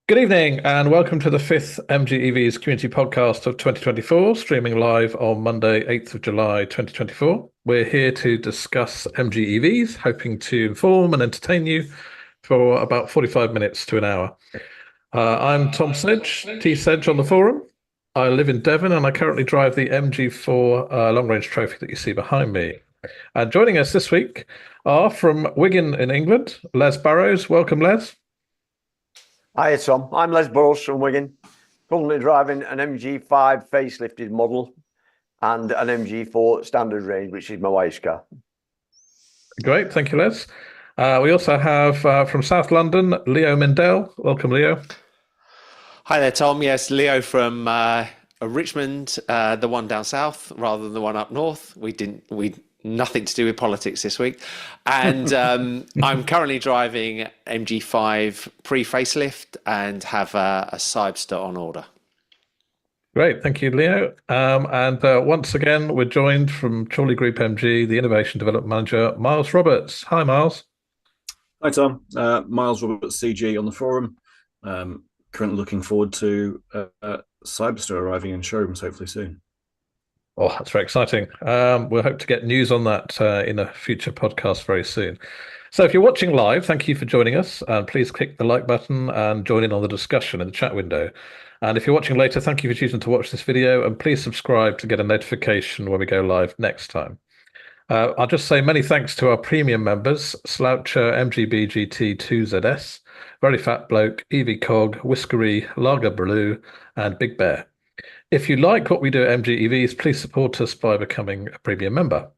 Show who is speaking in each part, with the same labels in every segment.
Speaker 1: Good evening and welcome to the fifth MG EVs community podcast of 2024, streaming live on Monday, 8th of July, 2024. We're here to discuss MG EVs, hoping to inform and entertain you for about 45 minutes to an hour. I'm Tom Sedge, T Sedge on the forum. I live in Devon and I currently drive the MG4 long-range trophy that you see behind me. And joining us this week are from Wigan in England, Les Barrows. Welcome, Les.
Speaker 2: Hi, Tom. I'm Les Burrows from Wigan, currently driving an MG5 facelifted model and an MG4 standard range, which is my wife's car.
Speaker 1: Great, thank you, Les. We also have from South London, Leo Mindell. Welcome, Leo.
Speaker 3: Hi there, Tom. Yes, Leo from Richmond, the one down south rather than the one up north. We nothing to do with politics this week. And I'm currently driving MG5 pre-facelift and have a Cybster on order.
Speaker 1: Great, thank you, Leo. And once again, we're joined from Chorley Group MG, the Innovation Development Manager, Miles Roberts. Hi, Miles.
Speaker 4: Hi, Tom. Miles Roberts, CG on the forum. Currently looking forward to Cybster arriving in showrooms hopefully soon.
Speaker 1: Oh, that's very exciting. We'll hope to get news on that in a future podcast very soon. So if you're watching live, thank you for joining us. And please click the like button and join in on the discussion in the chat window. And if you're watching later, thank you for choosing to watch this video. And please subscribe to get a notification when we go live next time. I'll just say many thanks to our premium members, Sloucher, MGB GT 2ZS, Very Fat Bloke, EV Cog, Whiskery, Lager Blue, and Big Bear. If you like what we do at MG EVs, please support us by becoming a premium member.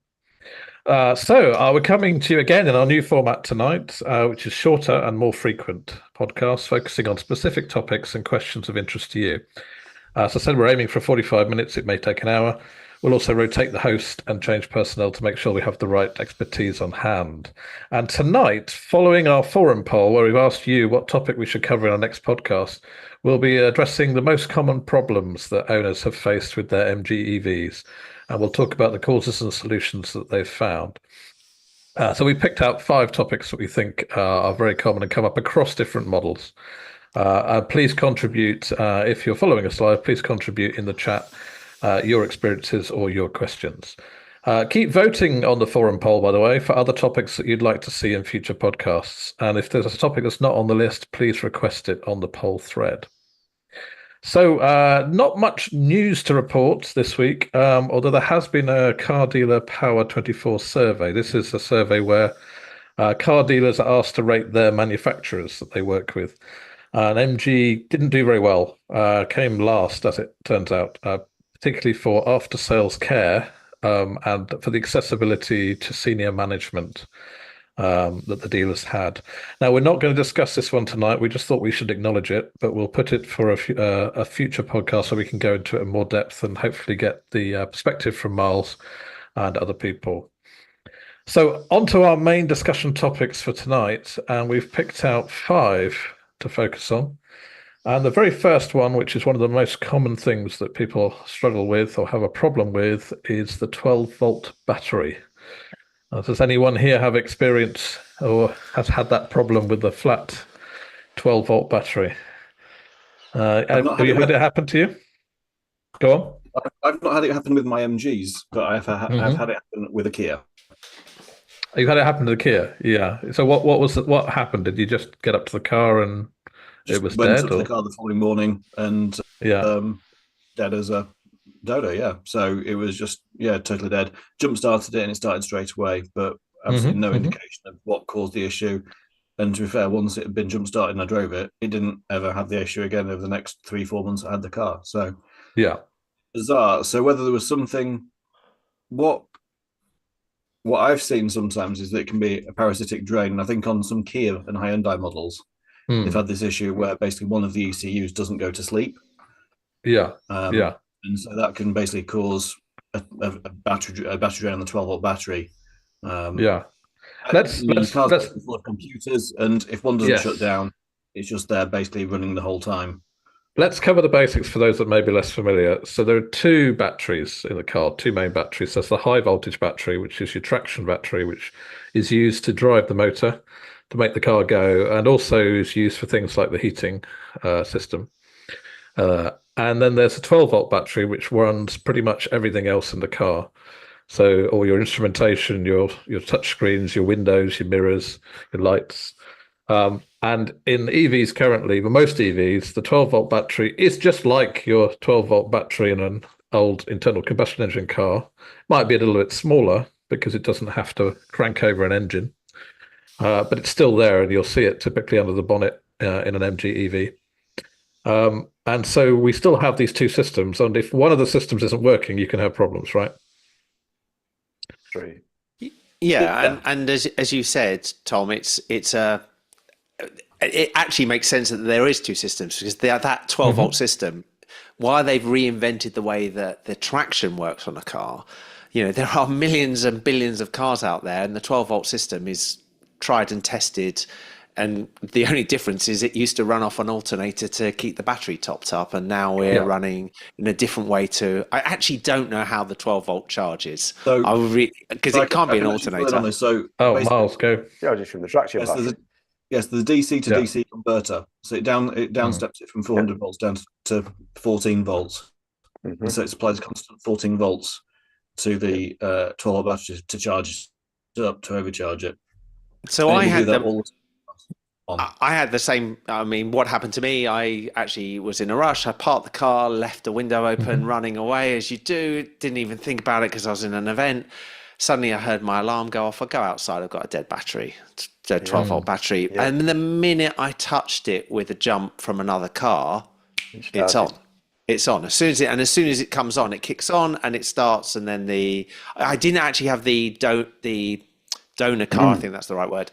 Speaker 1: We're coming to you again in our new format tonight, which is shorter and more frequent podcasts focusing on specific topics and questions of interest to you. As I said, we're aiming for 45 minutes. It may take an hour. We'll also rotate the host and change personnel to make sure we have the right expertise on hand. And tonight, following our forum poll, where we've asked you what topic we should cover in our next podcast, we'll be addressing the most common problems that owners have faced with their MG EVs. And we'll talk about the causes and solutions that they've found. So we picked out 5 topics that we think are very common and come up across different models. Please contribute, if you're following us live, please contribute in the chat your experiences or your questions. Keep voting on the forum poll, by the way, for other topics that you'd like to see in future podcasts. And if there's a topic that's not on the list, please request it on the poll thread. So not much news to report this week, although there has been a car dealer Power 24 survey. This is a survey where car dealers are asked to rate their manufacturers that they work with. And MG didn't do very well, came last, as it turns out, particularly for after-sales care and for the accessibility to senior management that the dealers had. Now, we're not going to discuss this one tonight. We just thought we should acknowledge it, but we'll put it for a future podcast so we can go into it in more depth and hopefully get the perspective from Miles and other people. So on to our main discussion topics for tonight, and we've picked out 5 to focus on. And the very first one, which is one of the most common things that people struggle with or have a problem with, is the 12-volt battery. Does anyone here have experience or has had that problem with the flat 12-volt battery? Have you had it happen to you? Go on.
Speaker 4: I've not had it happen with my MGs, but I've had it happen with a Kia.
Speaker 1: You've had it happen to the Kia, yeah. So what happened? Did you just get up to the car and it was
Speaker 4: went
Speaker 1: dead?
Speaker 4: Up to the car the following morning and dead as a dodo, yeah. So it was just totally dead. Jump started it and it started straight away, but absolutely no indication of what caused the issue. And to be fair, once it had been jump started and I drove it, it didn't ever have the issue again over the next 3-4 months I had the car. So
Speaker 1: yeah,
Speaker 4: bizarre. So whether there was something, what I've seen sometimes is that it can be a parasitic drain. And I think on some Kia and Hyundai models, they've had this issue where basically one of the ECUs doesn't go to sleep.
Speaker 1: Yeah,
Speaker 4: and so that can basically cause a battery drain on the 12-volt battery.
Speaker 1: Let's
Speaker 4: full of computers, and if one doesn't shut down, it's just there basically running the whole time.
Speaker 1: Let's cover the basics for those that may be less familiar. So there are 2 batteries in the car, 2 main batteries. There's the high voltage battery, which is your traction battery, which is used to drive the motor. to make the car go, and also is used for things like the heating system. And then there's a 12-volt battery, which runs pretty much everything else in the car. So all your instrumentation, your touch screens, your windows, your mirrors, your lights. And in EVs currently, for most EVs, the 12-volt battery is just like your 12-volt battery in an old internal combustion engine car. Might be a little bit smaller because it doesn't have to crank over an engine. But it's still there, and you'll see it typically under the bonnet in an MG EV. And so we still have these two systems, and if one of the systems isn't working, you can have problems, right?
Speaker 2: True.
Speaker 3: Yeah, and as you said, Tom, it actually makes sense that there is two systems, because that 12-volt system, while they've reinvented the way that the traction works on a car, there are millions and billions of cars out there, and the 12-volt system is tried and tested. And the only difference is it used to run off an alternator to keep the battery topped up, and now we're running in a different way I actually don't know how the 12-volt charges. So, because it can't be an alternator.
Speaker 4: So
Speaker 1: Miles, go.
Speaker 2: Yeah, just from the traction.
Speaker 4: Yes, there's a DC to DC converter. So it downsteps it from 400 volts down to 14 volts. And so it supplies a constant 14 volts to the 12-volt battery to charge it up, to overcharge it.
Speaker 3: So I had the same. I mean, what happened to me? I actually was in a rush. I parked the car, left the window open, running away as you do. Didn't even think about it because I was in an event. Suddenly, I heard my alarm go off. I go outside. I've got a dead battery, dead 12-volt battery. Yeah. And the minute I touched it with a jump from another car, it's on. It's on. As soon as it comes on, it kicks on and it starts. And then I didn't actually have the donor car. I think that's the right word.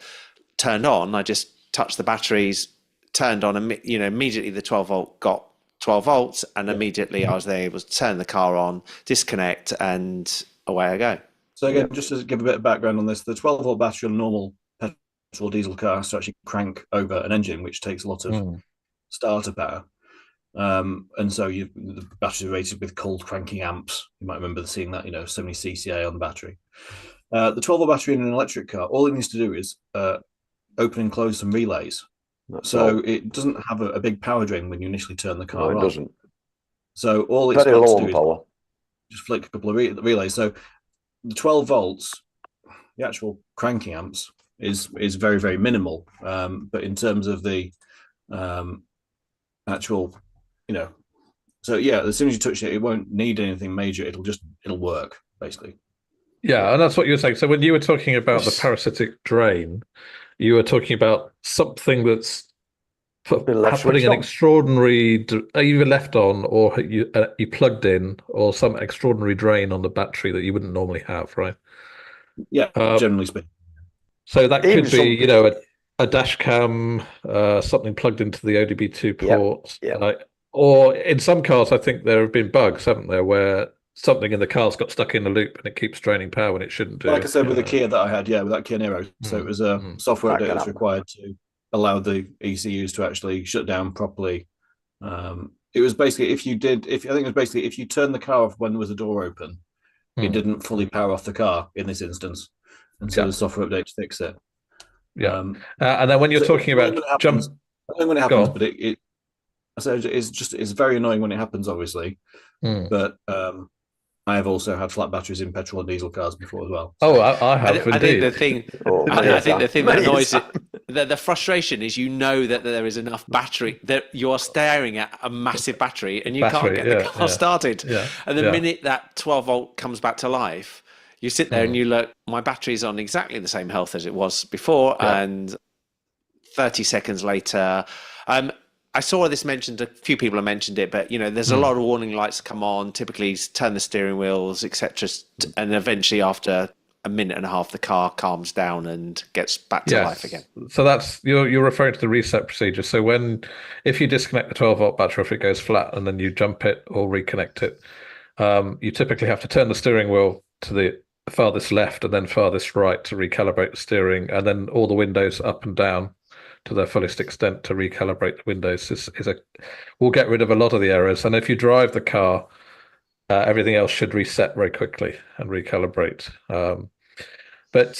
Speaker 3: Turned on. I just touched the batteries, turned on, immediately the 12-volt got 12 volts, and immediately I was able to turn the car on, disconnect, and away I go.
Speaker 4: So again, just to give a bit of background on this, the 12-volt battery on a normal petrol or diesel car has to actually crank over an engine, which takes a lot of starter power. And so the batteries are rated with cold cranking amps. You might remember seeing that, so many CCA on the battery. The 12-volt battery in an electric car, all it needs to do is open and close some relays. It doesn't have a big power drain when you initially turn the car on.
Speaker 2: It doesn't.
Speaker 4: So all it's
Speaker 2: very
Speaker 4: got
Speaker 2: low
Speaker 4: to do
Speaker 2: power.
Speaker 4: Is just flick a couple of relays. So the 12 volts, the actual cranking amps, is very, very minimal. But in terms of the actual, so yeah, as soon as you touch it, it won't need anything major. It'll work, basically.
Speaker 1: Yeah, and that's what you were saying. So when you were talking about the parasitic drain, you were talking about something that's putting an extraordinary, either left on or you plugged in, or some extraordinary drain on the battery that you wouldn't normally have, right?
Speaker 4: Yeah, generally speaking.
Speaker 1: So that could be, a dash cam, something plugged into the ODB2 port. Or in some cars, I think there have been bugs, haven't there, where something in the car's got stuck in the loop and it keeps draining power when it shouldn't do.
Speaker 4: Like I said, with the Kia that I had, with that Kia Niro. So it was a software update that's required to allow the ECUs to actually shut down properly. It was basically if you turned the car off when there was a door open, it didn't fully power off the car in this instance. And so the software update to fix it.
Speaker 1: Yeah. And then when you're talking about
Speaker 4: I don't know when it happens, but it's very annoying when it happens, obviously. But I have also had flat batteries in petrol and diesel cars before as well.
Speaker 1: So. I have.
Speaker 3: I think the thing that annoys it, the frustration is that there is enough battery, that you are staring at a massive battery and you can't get the car started. Yeah, and the minute that 12-volt comes back to life, you sit there and you look, my battery's on exactly the same health as it was before, and 30 seconds later, I saw this mentioned, a few people have mentioned it, but there's a lot of warning lights come on, typically turn the steering wheels, etc. And eventually after a minute and a half, the car calms down and gets back to life again.
Speaker 1: So that's, you're referring to the reset procedure. So if you disconnect the 12-volt battery, if it goes flat and then you jump it or reconnect it, you typically have to turn the steering wheel to the farthest left and then farthest right to recalibrate the steering, and then all the windows up and down to their fullest extent to recalibrate the windows. Will get rid of a lot of the errors. And if you drive the car, everything else should reset very quickly and recalibrate. But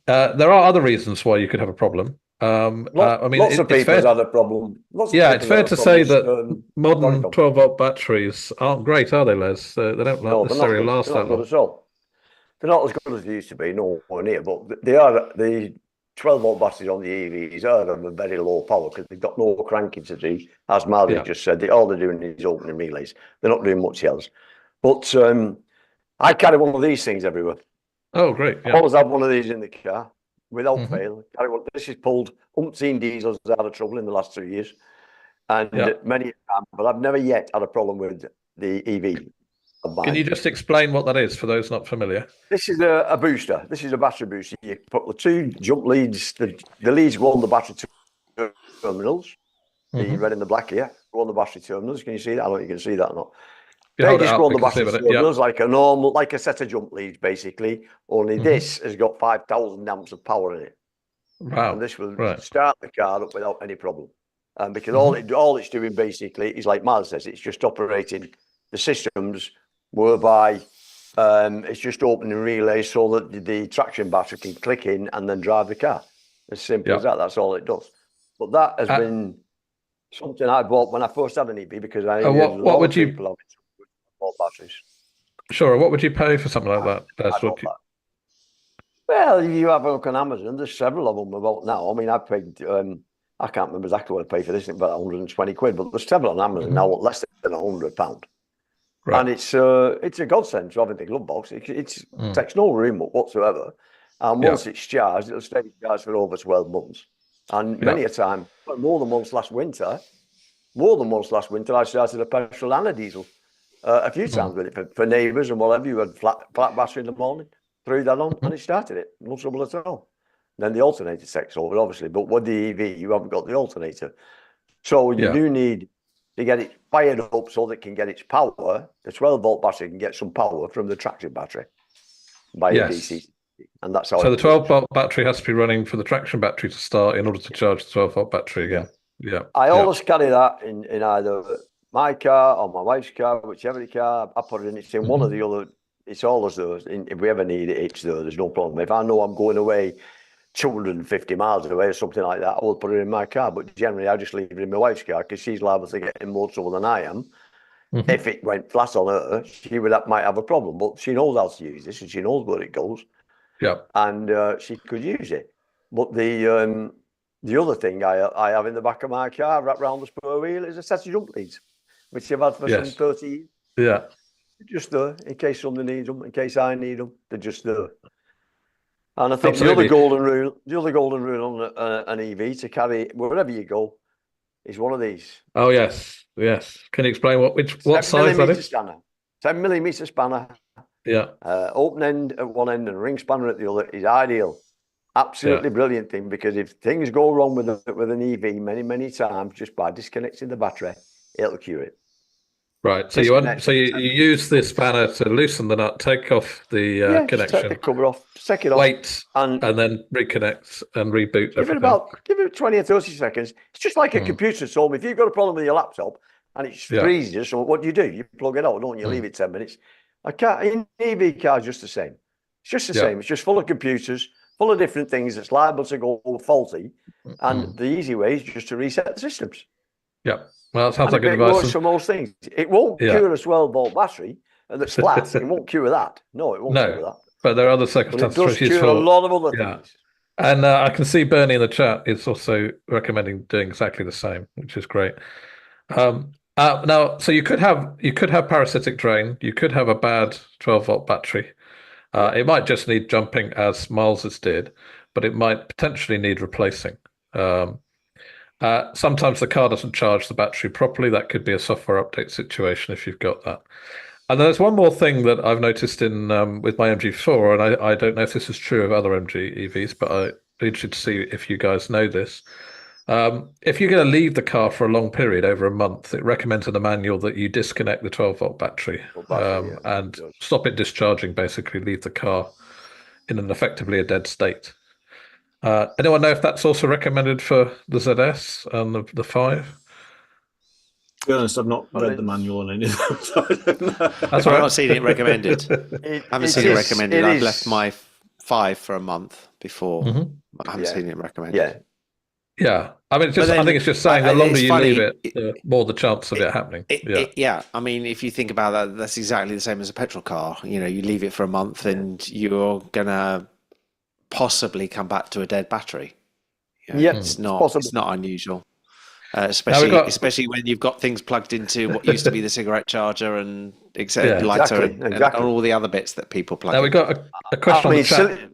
Speaker 1: there are other reasons why you could have a problem.
Speaker 2: I mean, lots of people have had a problem.
Speaker 1: It's fair to say that modern
Speaker 2: sorry,
Speaker 1: 12-volt batteries aren't great, are they, Les? They don't necessarily last that long.
Speaker 2: They're not good at all. They're not as good as they used to be, nowhere near, but they are. The 12-volt batteries on the EVs are of a very low power because they've got no cranking to do. As Marley just said, all they're doing is opening relays. They're not doing much else. But I carry one of these things everywhere.
Speaker 1: Oh, great.
Speaker 2: I always have one of these in the car without fail. This has pulled umpteen diesels out of trouble in the last 2 years. And many times, but I've never yet had a problem with the EV.
Speaker 1: Can you just explain what that is for those not familiar?
Speaker 2: This is a booster. This is a battery booster. You put the two jump leads. The leads go on the battery terminals. The red and the black here go on the battery terminals. Can you see that? I don't know if you can see that or not. They just go on the battery terminals like a set of jump leads, basically. Only this has got 5,000 amps of power in it.
Speaker 1: Wow!
Speaker 2: And this will start the car up without any problem. Because all it's doing basically is, like Miles says, it's just operating the systems whereby it's just opening relays so that the traction battery can click in and then drive the car. As simple as that. That's all it does. But that has been something I bought when I first had an EV because I knew
Speaker 1: what would you
Speaker 2: people bought batteries.
Speaker 1: Sure. What would you pay for something like that?
Speaker 2: Well, you have a look on Amazon. There's several of them about now. I mean, I paid. I can't remember exactly what I paid for this thing, about 120 quid. But there's several on Amazon now, less than £100. Right. And it's a godsend to having the glove box. It takes no room whatsoever. And once it's charged, it'll stay charged for over 12 months. And many a time, more than once last winter, I started a petrol and a diesel a few times with it for neighbours and whatever. You had flat battery in the morning, threw that on, and it started it. No trouble at all. Then the alternator takes over, obviously. But with the EV, you haven't got the alternator. So you do need to get it fired up so that it can get its power. The 12-volt battery can get some power from the traction battery by a DC. And that's how.
Speaker 1: So the 12-volt battery has to be running for the traction battery to start in order to charge the 12-volt battery again. Yeah.
Speaker 2: I always carry that in either my car or my wife's car, whichever car. I put it in. It's in one or the other. It's always there. If we ever need it, it's there. There's no problem. If I know I'm going away 250 miles away or something like that, I will put it in my car. But generally, I just leave it in my wife's car because she's liable to get in more trouble than I am. If it went flat on her, she might have a problem. But she knows how to use this and she knows where it goes. Yeah, and she could use it. But the other thing I have in the back of my car, wrapped around the spur wheel, is a set of jump leads, which I've had for some 30 years. Yeah, they're just there in case somebody needs them, in case I need them. They're just there. And I think the other golden rule on an EV to carry wherever you go is one of these.
Speaker 1: Oh yes. Can you explain what size that is?
Speaker 2: 10mm spanner. Yeah. Open end at one end and ring spanner at the other is ideal. Absolutely brilliant thing, because if things go wrong with an EV many times, just by disconnecting the battery, it'll cure it.
Speaker 1: Right. So you use this spanner to loosen the nut, take off the connection,
Speaker 2: take the cover off, take it off,
Speaker 1: wait, and then reconnect and reboot.
Speaker 2: Give it 20 or 30 seconds. It's just like a computer at home. If you've got a problem with your laptop and it freezes, so what do? You plug it out, don't you? Leave it 10 minutes. An EV car is just the same. It's just the same. It's just full of computers, full of different things that's liable to go faulty. And the easy way is just to reset the systems.
Speaker 1: Yeah. Well, that sounds like good advice.
Speaker 2: It works for most things. It won't cure a 12-volt battery that's flat. It won't cure that. No, it won't cure that.
Speaker 1: But there are other circumstances
Speaker 2: where it's useful. A lot of other things.
Speaker 1: And I can see Bernie in the chat is also recommending doing exactly the same, which is great. Now, so you could have parasitic drain. You could have a bad 12-volt battery. It might just need jumping, as Miles's did, but it might potentially need replacing. Sometimes the car doesn't charge the battery properly. That could be a software update situation if you've got that. And there's one more thing that I've noticed in with my MG4, and I don't know if this is true of other MG EVs, but I'd be interested to see if you guys know this. If you're going to leave the car for a long period, over a month, it recommends in the manual that you disconnect the 12-volt battery and stop it discharging, basically leave the car in effectively a dead state. Anyone know if that's also recommended for the ZS and the 5?
Speaker 4: To be honest, I've not read the manual on any of them, so I don't know.
Speaker 3: I've not seen it recommended. I haven't seen it recommended. I've left my 5 for a month before. I haven't seen it recommended.
Speaker 2: Yeah.
Speaker 1: Yeah, I mean,
Speaker 3: But
Speaker 1: I
Speaker 3: then
Speaker 1: think it's just saying the longer
Speaker 3: it's
Speaker 1: you
Speaker 3: funny.
Speaker 1: leave it, the more the chance of it happening.
Speaker 3: Yeah, I mean, if you think about that, that's exactly the same as a petrol car. You know, you leave it for a month and you're gonna possibly come back to a dead battery. You know,
Speaker 2: Yep,
Speaker 3: it's
Speaker 2: it's possible.
Speaker 3: not unusual,
Speaker 1: Now we've got
Speaker 3: especially when you've got things plugged into what used to be the cigarette charger and
Speaker 1: Yeah.
Speaker 3: lighter
Speaker 2: Exactly.
Speaker 3: and all the other bits that people plug
Speaker 1: now
Speaker 3: in.
Speaker 1: we've got a
Speaker 2: I
Speaker 1: question on the
Speaker 2: mean,
Speaker 1: chat.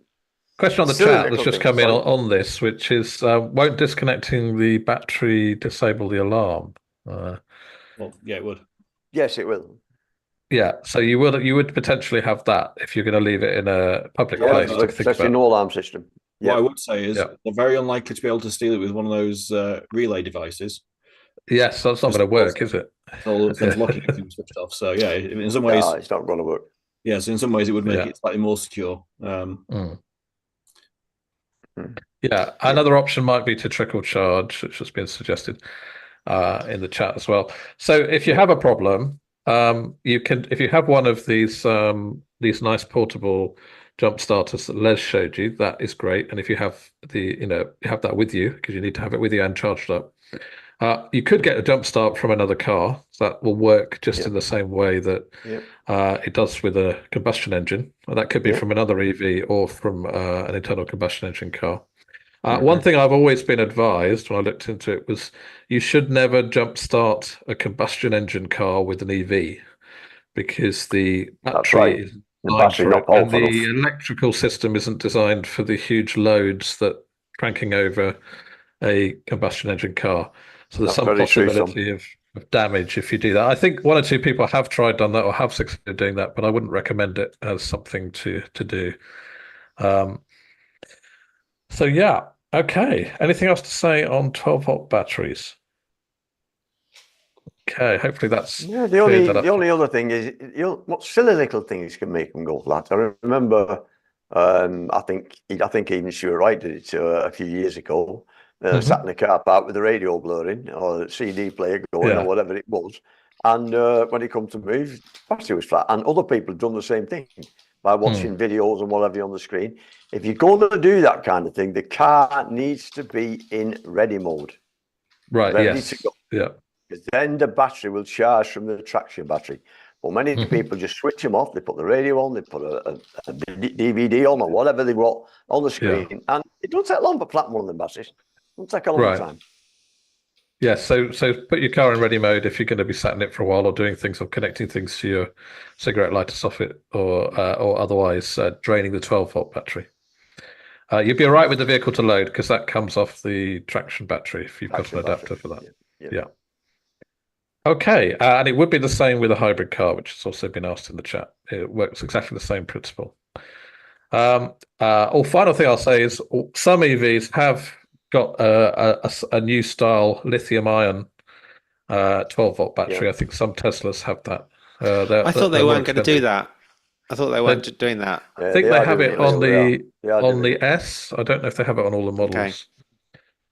Speaker 1: Question on the
Speaker 2: silly
Speaker 1: chat that's
Speaker 2: little
Speaker 1: just
Speaker 2: things.
Speaker 1: come in
Speaker 2: Sorry.
Speaker 1: on this, which is won't disconnecting the battery disable the alarm?
Speaker 4: Well, yeah, it would.
Speaker 2: Yes, it will.
Speaker 1: Yeah, so you would potentially have that if you're going to leave it in a public
Speaker 2: Yeah,
Speaker 1: place to think
Speaker 2: especially
Speaker 1: about.
Speaker 2: no alarm system.
Speaker 4: What
Speaker 2: Yeah.
Speaker 4: I would say is
Speaker 1: Yeah.
Speaker 4: they're very unlikely to be able to steal it with one of those relay devices.
Speaker 1: Yes, that's not going to work, is it?
Speaker 4: All it depends locking everything switched off. So yeah, in some
Speaker 2: No,
Speaker 4: ways,
Speaker 2: it's not going to work.
Speaker 4: yes, in some ways it would make
Speaker 1: Yeah.
Speaker 4: it slightly more secure.
Speaker 1: Yeah, another option might be to trickle charge, which has been suggested in the chat as well. So if you have a problem, you can, if you have one of these nice portable jump starters that Les showed you, that is great. And if you have you have that with you, because you need to have it with you and charged up. You could get a jump start from another car. So that will work just in the same way that it does with a combustion engine. That could be from another EV or from an internal combustion engine car. One thing I've always been advised when I looked into it was you should never jump start a combustion engine car with an EV because the battery is designed for it, and the electrical system isn't designed for the huge loads that cranking over a combustion engine car. So there's some possibility of damage if you do that. I think one or two people have done that or have succeeded doing that, but I wouldn't recommend it as something to do. So yeah, okay. Anything else to say on 12-volt batteries? Okay, hopefully that's
Speaker 2: the only other thing is what silly little things can make them go flat. I remember, I think even Stuart Wright did it a few years ago. Sat in the car park with the radio blaring or the CD player going or whatever it was, and when he come to move, battery was flat. And other people have done the same thing by watching videos and whatever on the screen. If you're going to do that kind of thing, the car needs to be in ready mode.
Speaker 1: Right.
Speaker 2: Ready to go.
Speaker 1: Yeah.
Speaker 2: Because then the battery will charge from the traction battery. Well, many people just switch them off. They put the radio on, they put a DVD on or whatever they want on the screen. And it doesn't take long for flat one of them batteries. It won't take a long time.
Speaker 1: Yeah, so put your car in ready mode if you're going to be sat in it for a while or doing things or connecting things to your cigarette lighter socket or otherwise draining the 12-volt battery. You'd be all right with the vehicle to load because that comes off the traction battery if you've got an adapter for that. Yeah. Okay, and it would be the same with a hybrid car, which has also been asked in the chat. It works exactly the same principle. Final thing I'll say is some EVs have got a new style lithium-ion 12-volt battery. I think some Teslas have that.
Speaker 3: I thought they weren't going to do that. I thought they weren't doing that.
Speaker 1: I think they have it on the S. I don't know if they have it on all the models.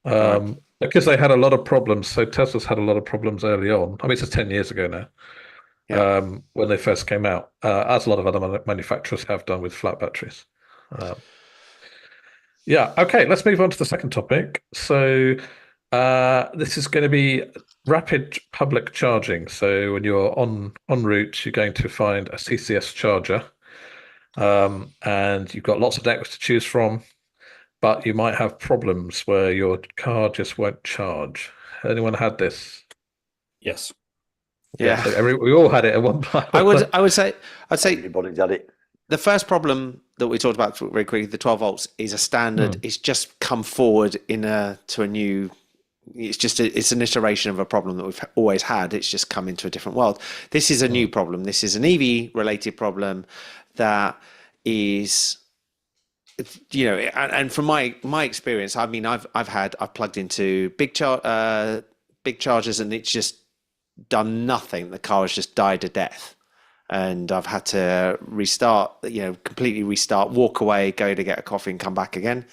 Speaker 1: Okay. Because they had a lot of problems. So Tesla's had a lot of problems early on. I mean, it's just 10 years ago now, when they first came out, as a lot of other manufacturers have done with flat batteries. Okay, let's move on to the second topic. So this is going to be rapid public charging. So when you're en route, you're going to find a CCS charger, and you've got lots of networks to choose from, but you might have problems where your car just won't charge. Anyone had this?
Speaker 4: Yes.
Speaker 3: Yeah.
Speaker 1: So we all had it at one point.
Speaker 3: I'd say
Speaker 2: everybody's had it.
Speaker 3: The first problem that we talked about very quickly, the 12 volts, is a standard. It's just come forward to a new. It's an iteration of a problem that we've always had. It's just come into a different world. This is a new problem. This is an EV related problem that is, and from my experience, I mean, I've plugged into big chargers and it's just done nothing. The car has just died a death. And I've had to restart, completely restart, walk away, go to get a coffee and come back again.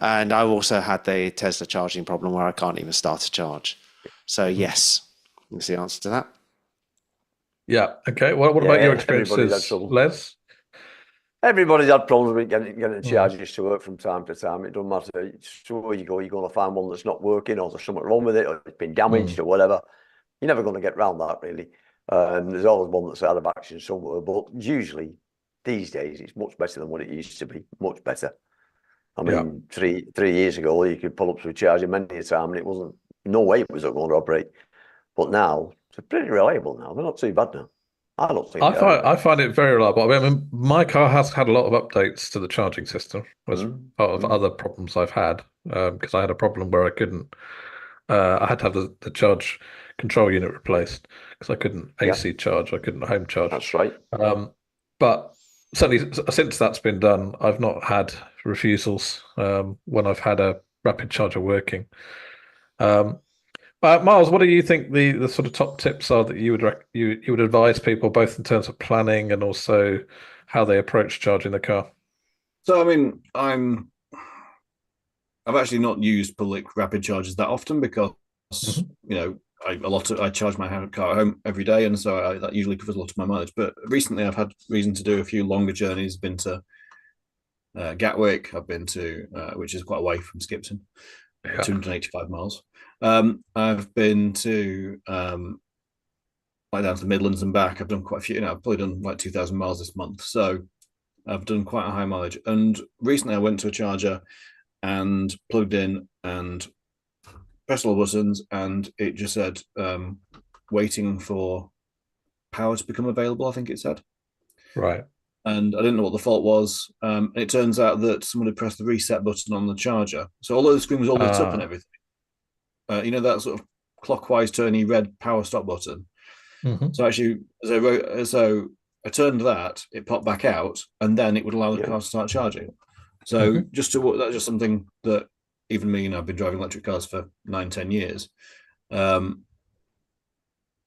Speaker 3: And I've also had the Tesla charging problem where I can't even start a charge. So yes, that's the answer to that.
Speaker 1: Yeah. Okay. What about your experiences, Les?
Speaker 2: Everybody's had problems with getting charges to work from time to time. It doesn't matter. It's where you go, you're going to find one that's not working, or there's something wrong with it, or it's been damaged, or whatever. You're never going to get around that, really. There's always one that's out of action somewhere. But usually, these days, it's much better than what it used to be. Much better. I mean, 3 years ago, you could pull up to a charger many a time, and it wasn't, no way it was going to operate. But now, it's pretty reliable now. They're not too bad now. I don't think
Speaker 1: I find it very reliable. I mean, my car has had a lot of updates to the charging system as part of other problems I've had, because I had a problem where I couldn't. I had to have the charge control unit replaced because I couldn't AC charge. I couldn't home charge.
Speaker 2: That's right.
Speaker 1: But certainly since that's been done, I've not had refusals when I've had a rapid charger working. Miles, what do you think the sort of top tips are that you would advise people, both in terms of planning and also how they approach charging the car?
Speaker 4: So, I mean, I've actually not used public rapid chargers that often because I charge my car at home every day, and so that usually covers a lot of my mileage. But recently, I've had reason to do a few longer journeys. Been to Gatwick. I've been to which is quite away from Skipton, 285 miles. I've been to like down to the Midlands and back. I've done quite a few. I've probably done like 2,000 miles this month, so I've done quite a high mileage. And recently, I went to a charger and plugged in and pressed all the buttons, and it just said waiting for power to become available, I think it said.
Speaker 1: Right.
Speaker 4: And I didn't know what the fault was. And it turns out that someone had pressed the reset button on the charger. So although the screen was all lit up and everything, that sort of clockwise turny red power stop button. So actually, so I turned that, it popped back out, and then it would allow the car to start charging. So that's just something that even me, I've been driving electric cars for 9-10 years.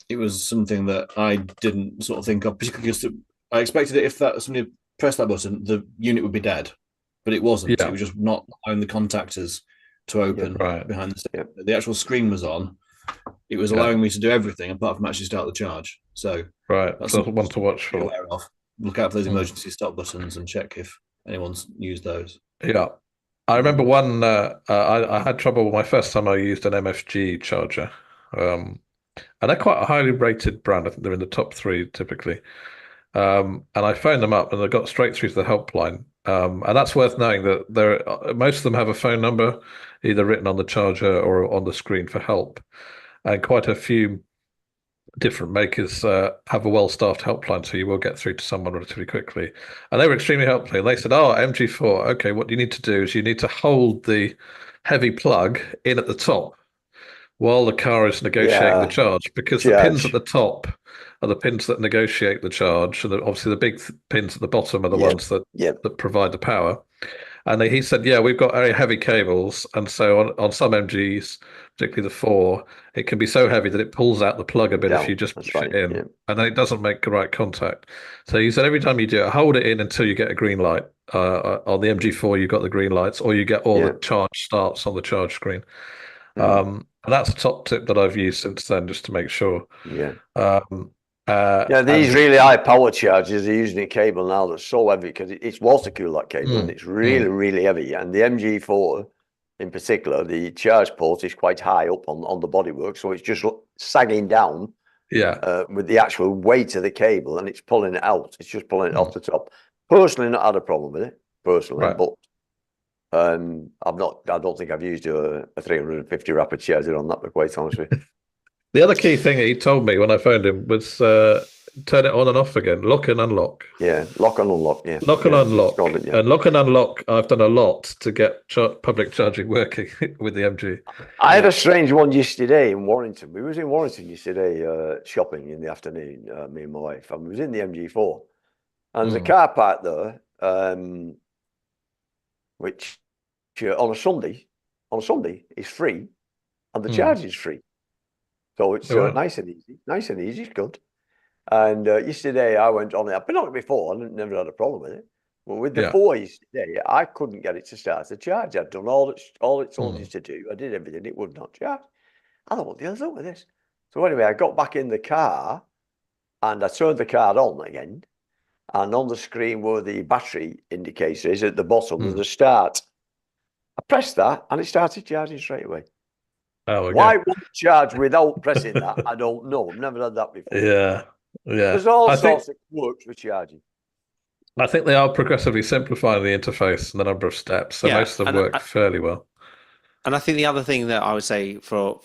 Speaker 4: It was something that I didn't sort of think of, particularly because I expected it if somebody pressed that button, the unit would be dead, but it wasn't. It was just not allowing the contactors to open behind the steering. The actual screen was on. It was allowing me to do everything apart from actually start the charge. So
Speaker 1: that's one to watch for.
Speaker 4: Aware of. Look out for those emergency stop buttons and check if anyone's used those.
Speaker 1: Yeah. I remember one, I had trouble with my first time I used an MFG charger. And they're quite a highly rated brand. I think they're in the top 3 typically. And I phoned them up and I got straight through to the helpline. And that's worth knowing that most of them have a phone number either written on the charger or on the screen for help. And quite a few different makers have a well-staffed helpline, so you will get through to someone relatively quickly. And they were extremely helpful. And they said, MG4, okay, what you need to do is you need to hold the heavy plug in at the top while the car is negotiating the charge, because the pins at the top are the pins that negotiate the charge. And obviously the big pins at the bottom are the ones that provide the power. And he said, we've got very heavy cables. And so on some MGs, particularly the 4, it can be so heavy that it pulls out the plug a bit if you just push it in. Yeah. And then it doesn't make the right contact. So he said, every time you do it, hold it in until you get a green light. On the MG4, you've got the green lights, or you get all the charge starts on the charge screen. And that's a top tip that I've used since then, just to make sure.
Speaker 2: These really high power chargers are using a cable now that's so heavy because it's water cooled, that cable, and it's really, really heavy. And the MG4 in particular, the charge port is quite high up on the bodywork, so it's just sagging down with the actual weight of the cable, and it's pulling it out. It's just pulling it off the top. Personally, not had a problem with it, but I don't think I've used a 350 rapid charger on that, to be quite honest with you.
Speaker 1: The other key thing he told me when I phoned him was turn it on and off again, lock and unlock.
Speaker 2: Yeah, lock and unlock. Yeah,
Speaker 1: lock and unlock. And lock and unlock, I've done a lot to get public charging working with the MG.
Speaker 2: I had a strange one yesterday in Warrington. We was in Warrington yesterday shopping in the afternoon, me and my wife, and we was in the MG4. And there's a car park there, which on a Sunday is free, and the charge is free. So it's nice and easy, it's good. And yesterday I went on it. I've been on it before, and never had a problem with it. But with the 4 yesterday, I couldn't get it to start the charge. I'd done all it told us to do. I did everything. It would not charge. I thought, what the hell's up with this? So anyway, I got back in the car, and I turned the car on again. and on the screen where the battery indicator is at the bottom, there's
Speaker 1: Mm.
Speaker 2: a start. I pressed that and it started charging straight away.
Speaker 1: Oh, okay.
Speaker 2: Why won't it charge without pressing that? I don't know. I've never had that before.
Speaker 1: Yeah.
Speaker 2: There's all sorts of quirks with charging.
Speaker 1: I think they are progressively simplifying the interface and the number of steps, so most of them work fairly well.
Speaker 3: And I think the other thing that I would say for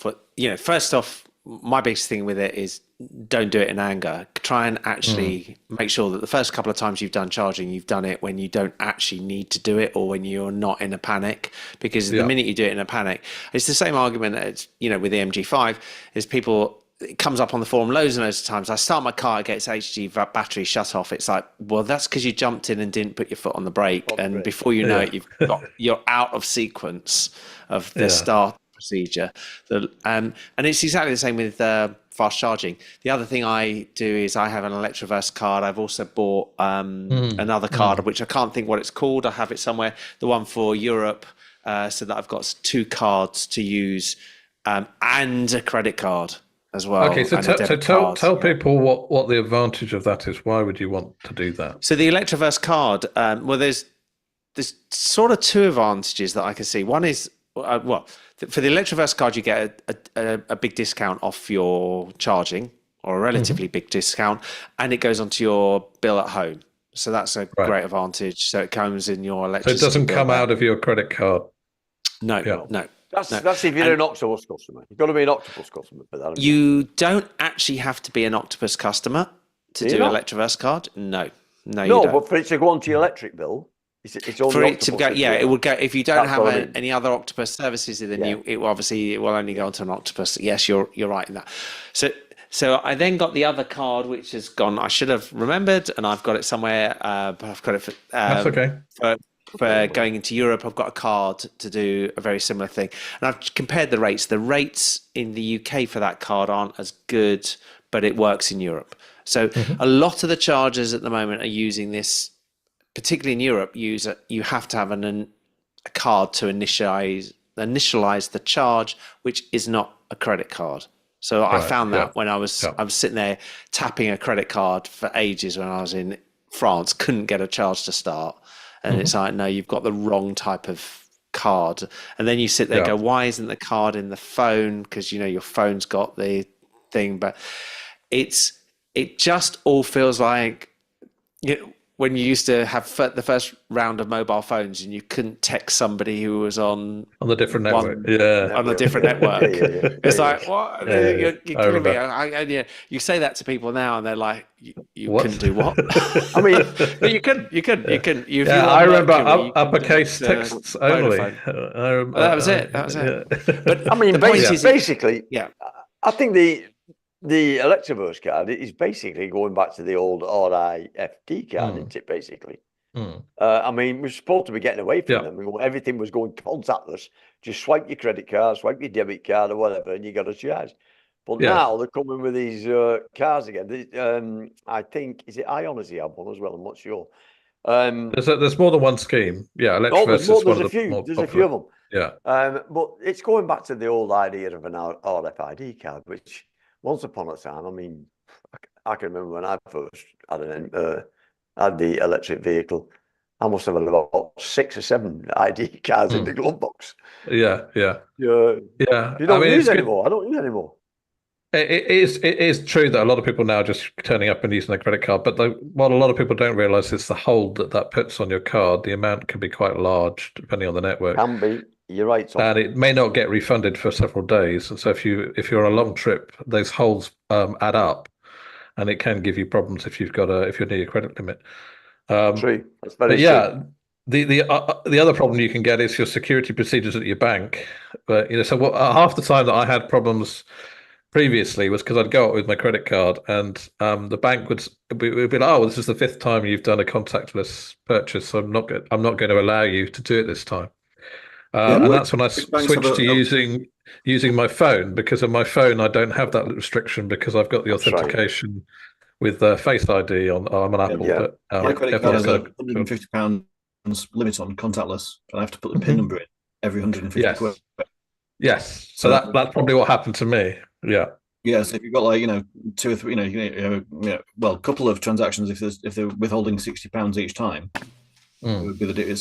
Speaker 3: first off, my biggest thing with it is don't do it in anger. Try and actually make sure that the first couple of times you've done charging, you've done it when you don't actually need to do it or when you're not in a panic. Because the minute you do it in a panic, it's the same argument as, with the MG5 is it comes up on the forum loads and loads of times. I start my car, it gets HG battery shut off. It's like, well, that's because you jumped in and didn't put your foot on the brake. And before you know it, you're out of sequence of the start procedure. And it's exactly the same with fast charging. The other thing I do is I have an Electroverse card. I've also bought another card, which I can't think what it's called. I have it somewhere, the one for Europe, so that I've got 2 cards to use and a credit card as well.
Speaker 1: Okay, so tell people what the advantage of that is. Why would you want to do that?
Speaker 3: So the Electroverse card, there's sort of 2 advantages that I can see. One is, for the Electroverse card, you get a big discount off your charging, or a relatively big discount, and it goes onto your bill at home. So that's a great advantage. So it comes in your electricity.
Speaker 1: So it doesn't come out of your credit card?
Speaker 3: No.
Speaker 2: That's if you're an Octopus customer. You've got to be an Octopus customer for that.
Speaker 3: You don't actually have to be an Octopus customer to do Electroverse card. No, you don't.
Speaker 2: But for it to go onto your electric bill, it's only
Speaker 3: for it
Speaker 2: Octopus
Speaker 3: to go. Yeah, it would go if you don't have any other Octopus services. Then it will only go onto an Octopus. Yes, you're right in that. So I then got the other card, which has gone. I should have remembered, and I've got it somewhere. But I've got it for.
Speaker 1: That's okay.
Speaker 3: For going into Europe, I've got a card to do a very similar thing. And I've compared the rates. The rates in the UK for that card aren't as good, but it works in Europe. So a lot of the chargers at the moment are using this, particularly in Europe, you have to have a card to initialize the charge, which is not a credit card. So I found that when I was sitting there tapping a credit card for ages when I was in France, couldn't get a charge to start. And it's like, no, you've got the wrong type of card. And then you sit there and go, why isn't the card in the phone? Because, your phone's got the thing. But it just all feels like when you used to have the first round of mobile phones and you couldn't text somebody who was on
Speaker 1: the different network.
Speaker 3: On a different network. It's like, what? You're killing me. You say that to people now and they're like, you couldn't do what?
Speaker 2: I mean,
Speaker 3: you couldn't.
Speaker 1: I remember uppercase texts only.
Speaker 3: That was it.
Speaker 2: But I mean, basically, I think the Electroverse card is basically going back to the old RIFD card, isn't it, basically? I mean, we're supposed to be getting away from them. Everything was going contactless. Just swipe your credit card, swipe your debit card or whatever, and you got a charge. But now they're coming with these cards again. I think, is it Ion as the other one as well? I'm not sure.
Speaker 1: There's more than one scheme. Yeah, Electroverse is one of the more
Speaker 2: There's a few of them.
Speaker 1: Yeah.
Speaker 2: But it's going back to the old idea of an RFID card, which once upon a time, I mean, I can remember when I first had the electric vehicle, I must have had about 6 or 7 ID cards in the glove box.
Speaker 1: Yeah.
Speaker 2: You don't use anymore. I don't use anymore.
Speaker 1: It is true that a lot of people now are just turning up and using their credit card, but what a lot of people don't realise is the hold that puts on your card. The amount can be quite large depending on the network.
Speaker 2: Can be. You're right, Tom.
Speaker 1: And it may not get refunded for several days. And so if you're on a long trip, those holds add up, and it can give you problems if you're near your credit limit.
Speaker 2: True. That's very true.
Speaker 1: The other problem you can get is your security procedures at your bank. But half the time that I had problems previously was because I'd go out with my credit card, and the bank would be like, "Oh, this is the 5th time you've done a contactless purchase, so I'm not going to allow you to do it this time." And that's when I switched to using my phone, because of my phone I don't have that restriction because I've got the authentication with Face ID on. I'm an Apple. But,
Speaker 4: my credit card has a £150 limit on contactless, and I have to put the PIN number in every 150 quid.
Speaker 1: Yes, so that's probably what happened to me. Yeah.
Speaker 4: Yeah, so if you've got like, two or three, well, a couple of transactions, if they're withholding £60 each time, it would be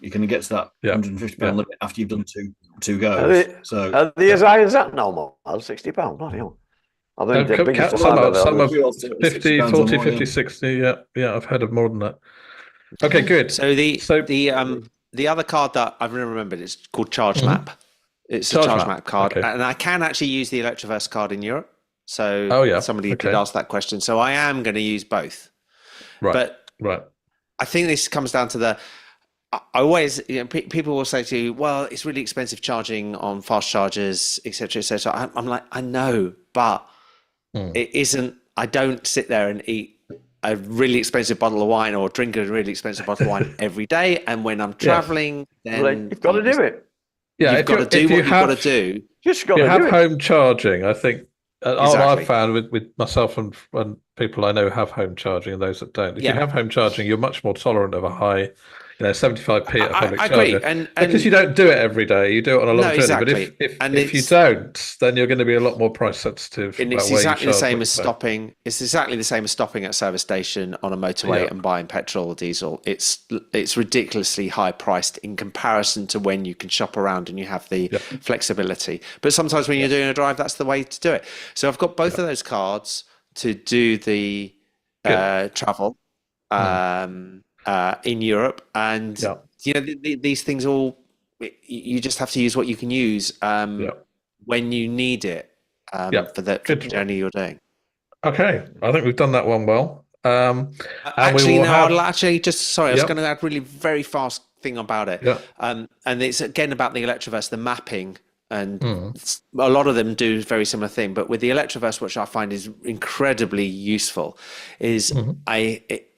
Speaker 4: you can get to that £150 limit after you've done two goes.
Speaker 2: Are they as high as that now, Miles? £60? Bloody hell. I think the biggest
Speaker 1: some
Speaker 2: I've ever
Speaker 1: of
Speaker 2: heard.
Speaker 1: 50, 40, 50, 60. Yeah, I've heard of more than that. Okay, good.
Speaker 3: So the other card that I've remembered is called Charge Map. It's a Charge Map card, and I can actually use the Electroverse card in Europe. So somebody did ask that question. So I am going to use both.
Speaker 1: Right.
Speaker 3: But I think this comes down to I always, people will say to you, well, it's really expensive charging on fast chargers, etc., etc. I'm like, I know, but it isn't. I don't sit there and eat a really expensive bottle of wine or drink a really expensive bottle of wine every day. And when I'm traveling, then
Speaker 2: you've got to do it.
Speaker 3: Yeah, you've got to do what you've got to do.
Speaker 2: Just got to
Speaker 1: do it. You have
Speaker 2: home
Speaker 1: charging, I think. I've found with myself and people I know have home charging and those that don't. If you have home charging, you're much more tolerant of a high, 75p at a public charger. And because you don't do it every day, you do it on a long journey.
Speaker 3: Exactly.
Speaker 1: But if you don't, then you're going to be a lot more price sensitive.
Speaker 3: And it's exactly the same as stopping. It's exactly the same as stopping at a service station on a motorway and buying petrol or diesel. It's ridiculously high priced in comparison to when you can shop around and you have the flexibility. But sometimes when you're doing a drive, that's the way to do it. So I've got both of those cards to do the travel. In Europe, and these things you just have to use what you can use when you need it for the journey you're doing.
Speaker 1: Okay, I think we've done that one well.
Speaker 3: I was going to add really very fast thing about it. And it's again about the Electroverse, the mapping. And a lot of them do a very similar thing, but with the Electroverse, which I find is incredibly useful, is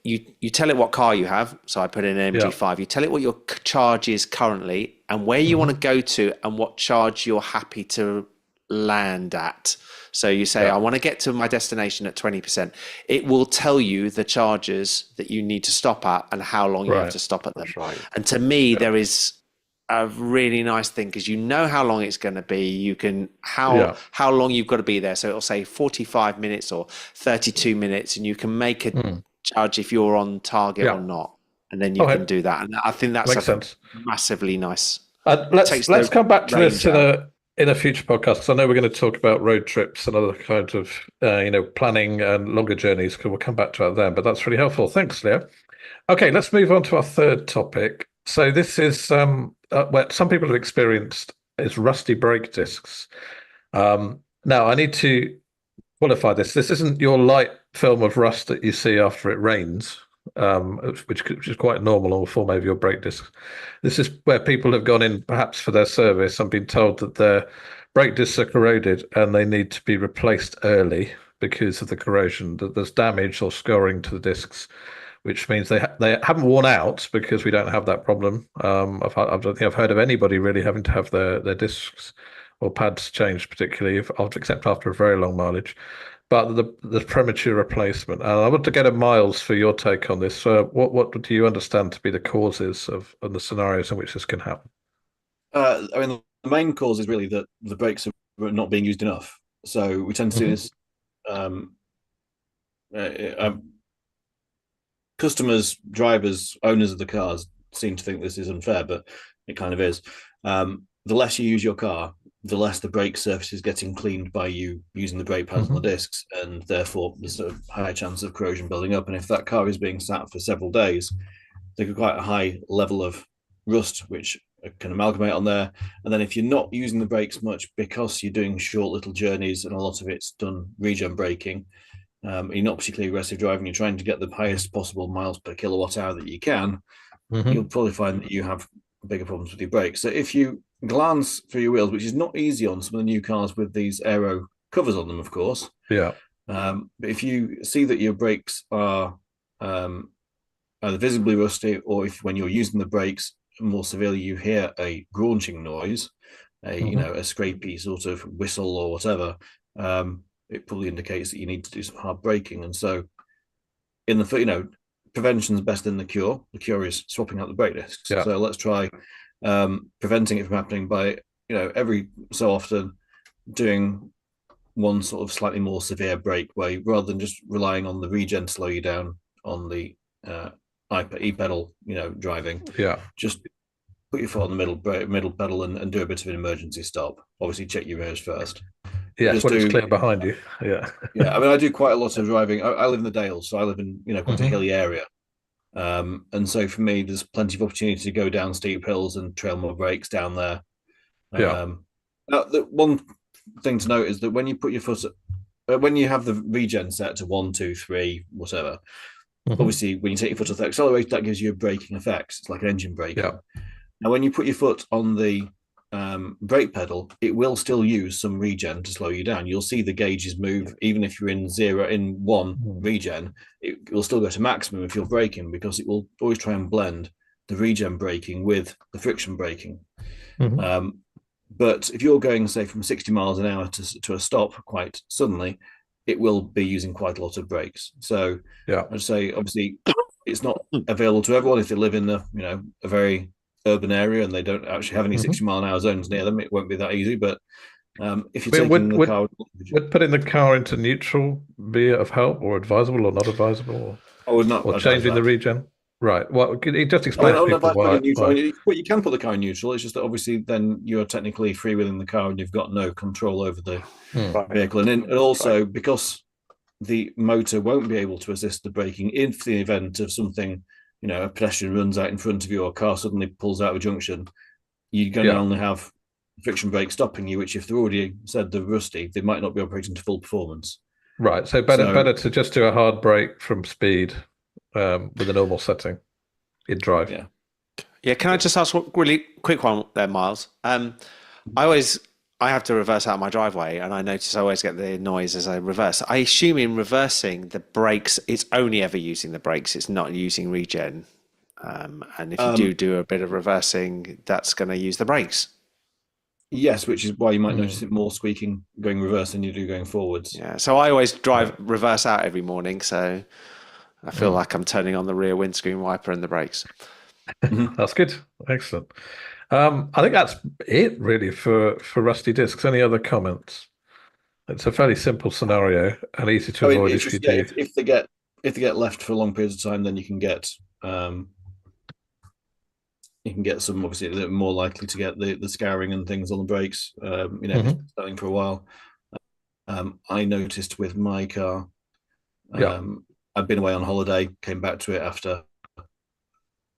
Speaker 3: you tell it what car you have. So I put in an MG5. You tell it what your charge is currently and where you want to go to and what charge you're happy to land at. So you say, I want to get to my destination at 20%. It will tell you the charges that you need to stop at and how long you have to stop at them. And to me, there is a really nice thing because you know how long it's going to be. You can how long you've got to be there. So it'll say 45 minutes or 32 minutes, and you can make a judge if you're on target or not, and then you can do that. And I think that's massively nice.
Speaker 1: Let's come back to this in a future podcast, because I know we're going to talk about road trips and other kinds of planning and longer journeys. Because we'll come back to that then. But that's really helpful. Thanks, Leo. Okay, let's move on to our third topic. So this is what some people have experienced is rusty brake discs. Now, I need to qualify this. This isn't your light film of rust that you see after it rains, which is quite normal or form over your brake discs. This is where people have gone in perhaps for their service and been told that their brake discs are corroded and they need to be replaced early because of the corrosion, that there's damage or scoring to the discs, which means they haven't worn out because we don't have that problem. I don't think I've heard of anybody really having to have their discs or pads changed, particularly except after a very long mileage. But the premature replacement. And I want to get a Miles for your take on this. What do you understand to be the causes of the scenarios in which this can happen?
Speaker 4: The main cause is really that the brakes are not being used enough. So we tend to see this. Customers, drivers, owners of the cars seem to think this is unfair, but it kind of is. The less you use your car, the less the brake surface is getting cleaned by you using the brake pads on the discs, and therefore there's a higher chance of corrosion building up. And if that car is being sat for several days, there's quite a high level of rust which can amalgamate on there. And then if you're not using the brakes much because you're doing short little journeys and a lot of it's done regen braking, you're not particularly aggressive driving, you're trying to get the highest possible miles per kilowatt hour that you can, you'll probably find that you have bigger problems with your brakes. So if you glance through your wheels, which is not easy on some of the new cars with these aero covers on them, of course. But if you see that your brakes are either visibly rusty, or if when you're using the brakes more severely you hear a graunching noise, a scrapey sort of whistle or whatever, it probably indicates that you need to do some hard braking. And so prevention is best than the cure. The cure is swapping out the brake discs. So let's try preventing it from happening by every so often doing one sort of slightly more severe brake where rather than just relying on the regen to slow you down on the e-pedal, driving, just put your foot on the middle pedal and do a bit of an emergency stop. Obviously, check your rears first.
Speaker 1: Yeah, when it's clear behind you. Yeah.
Speaker 4: Yeah, I mean, I do quite a lot of driving. I live in the Dales, so I live in quite a hilly area. And so for me, there's plenty of opportunity to go down steep hills and trail my brakes down there. Now, the one thing to note is that when you put your foot, when you have the regen set to 1, 2, 3, whatever, obviously when you take your foot off the accelerator, that gives you a braking effect. It's like an engine brake.
Speaker 1: Yeah.
Speaker 4: Now, when you put your foot on the brake pedal, it will still use some regen to slow you down. You'll see the gauges move, even if you're in 1 regen, it will still go to maximum if you're braking, because it will always try and blend the regen braking with the friction braking. But if you're going, say, from 60 miles an hour to a stop quite suddenly, it will be using quite a lot of brakes. So I'd say, obviously, it's not available to everyone if they live in a very urban area and they don't actually have any 60-mile-an-hour zones near them. It won't be that easy. But if you're taking the car,
Speaker 1: would putting the car into neutral be of help, or advisable, or not advisable?
Speaker 4: I would not.
Speaker 1: Or changing the regen. Right. Well, it just explains
Speaker 4: why. You can put the car in neutral. It's just that obviously then you're technically free within the car and you've got no control over the vehicle. And also because the motor won't be able to assist the braking in the event of something, a pedestrian runs out in front of you or a car suddenly pulls out of a junction, you're going to only have friction brake stopping you, which if they're already said they're rusty, they might not be operating to full performance.
Speaker 1: Right. So better to just do a hard brake from speed with a normal setting in drive.
Speaker 3: Yeah. Can I just ask one really quick one there, Miles? I have to reverse out my driveway, and I notice I always get the noise as I reverse. I assume in reversing the brakes, it's only ever using the brakes. It's not using regen. And if you do a bit of reversing, that's going to use the brakes.
Speaker 4: Yes, which is why you might notice it more squeaking going reverse than you do going forwards.
Speaker 3: Yeah. So I always reverse out every morning. So I feel like I'm turning on the rear windscreen wiper and the brakes.
Speaker 1: That's good. Excellent. I think that's it really for rusty discs. Any other comments? It's a fairly simple scenario and easy to avoid if you do.
Speaker 4: If they get left for long periods of time, then you can get some, obviously they're more likely to get the scouring and things on the brakes. If it's starting for a while. I noticed with my car. I'd been away on holiday, came back to it after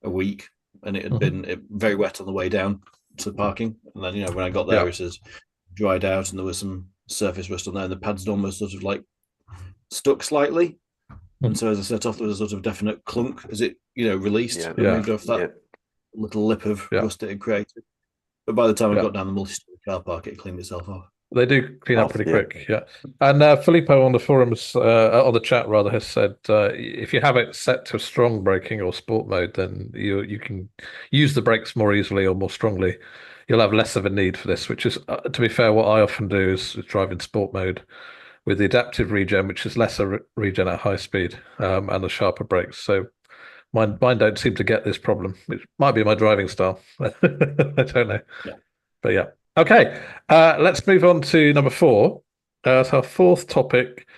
Speaker 4: a week, and it had been very wet on the way down to the parking. And then, when I got there, it was dried out and there was some surface rust on there, and the pads had almost sort of like stuck slightly. And so as I set off, there was a sort of definite clunk as it, released and moved off that little lip of rust it had created. But by the time I got down the multi-story car park, it cleaned itself off.
Speaker 1: They do clean up pretty quick, And Filippo on the forums, on the chat rather, has said if you have it set to strong braking or sport mode, then you can use the brakes more easily or more strongly. You'll have less of a need for this, which is, to be fair, what I often do is drive in sport mode with the adaptive regen, which is lesser regen at high speed and the sharper brakes. So mine don't seem to get this problem. It might be my driving style. I don't know. But yeah. Okay, let's move on to number 4. So our fourth topic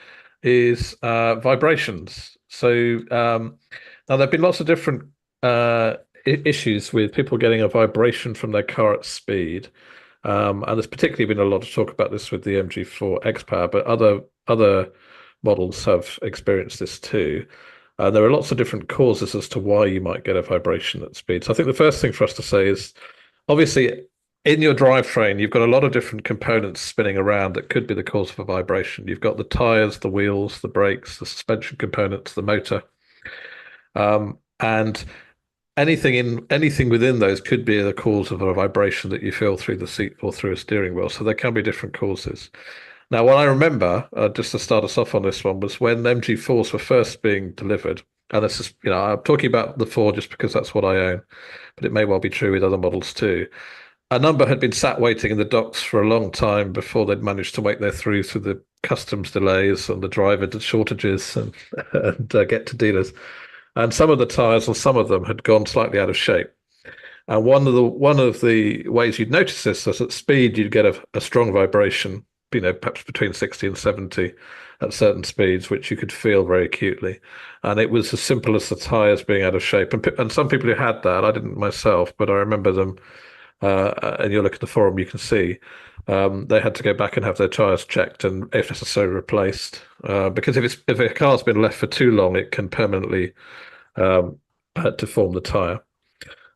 Speaker 1: is vibrations. So now there have been lots of different issues with people getting a vibration from their car at speed. And there's particularly been a lot of talk about this with the MG4 X-Power, but other models have experienced this too. There are lots of different causes as to why you might get a vibration at speed. So I think the first thing for us to say is, obviously, in your drivetrain, you've got a lot of different components spinning around that could be the cause of a vibration. You've got the tires, the wheels, the brakes, the suspension components, the motor, and anything within those could be the cause of a vibration that you feel through the seat or through a steering wheel. So there can be different causes. Now, what I remember, just to start us off on this one, was when MG4s were first being delivered. And this is, I'm talking about the 4 just because that's what I own, but it may well be true with other models too. A number had been sat waiting in the docks for a long time before they'd managed to make their through the customs delays and the driver shortages and get to dealers. And some of the tyres, or some of them, had gone slightly out of shape. And one of the ways you'd notice this is at speed you'd get a strong vibration, perhaps between 60 and 70 at certain speeds, which you could feel very acutely. And it was as simple as the tyres being out of shape. And some people who had that, I didn't myself, but I remember them, and you look at the forum, you can see they had to go back and have their tyres checked and, if necessary, replaced. Because if a car's been left for too long, it can permanently deform the tyre.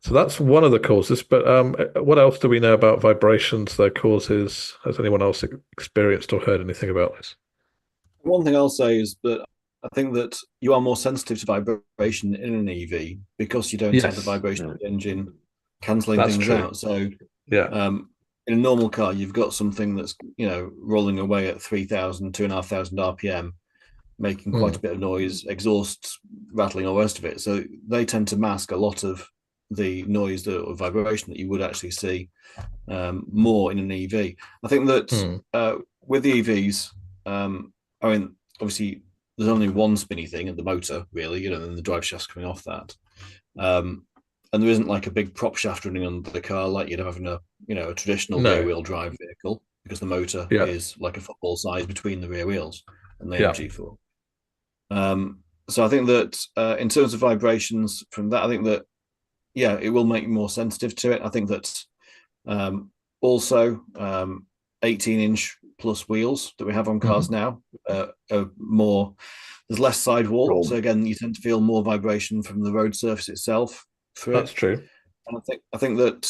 Speaker 1: So that's one of the causes. But what else do we know about vibrations, their causes? Has anyone else experienced or heard anything about this?
Speaker 4: One thing I'll say is that I think that you are more sensitive to vibration in an EV because you don't have the vibration of the engine cancelling things out. So in a normal car, you've got something that's rolling away at 3,000, 2,500 RPM, making quite a bit of noise, exhausts rattling, all the rest of it. So they tend to mask a lot of the noise or vibration that you would actually see more in an EV. I think that with the EVs, I mean, obviously, there's only one spinny thing in the motor, really, and the drive shaft's coming off that. And there isn't like a big prop shaft running under the car like you'd have in a traditional rear-wheel drive vehicle, because the motor is like a football size between the rear wheels and the MG4. So I think that in terms of vibrations from that, I think that it will make you more sensitive to it. I think that also 18-inch plus wheels that we have on cars now are more. There's less sidewall, so again, you tend to feel more vibration from the road surface itself.
Speaker 1: That's true.
Speaker 4: And I think that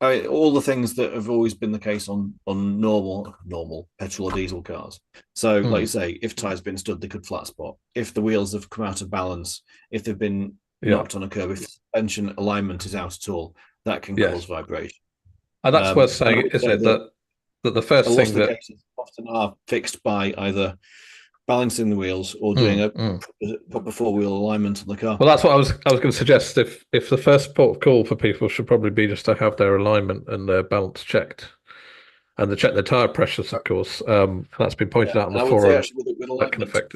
Speaker 4: all the things that have always been the case on normal petrol or diesel cars. So, like you say, if tires been stood, they could flat spot. If the wheels have come out of balance, if they've been knocked on a curb, if the suspension alignment is out at all, that can cause vibration.
Speaker 1: And that's worth saying, isn't it? That the first thing that
Speaker 4: often are fixed by either balancing the wheels or doing a proper four-wheel alignment on the car.
Speaker 1: Well, that's what I was going to suggest. If the first port of call for people should probably be just to have their alignment and their balance checked, and to check their tire pressures, of course. That's been pointed out on the forum.
Speaker 4: Actually, with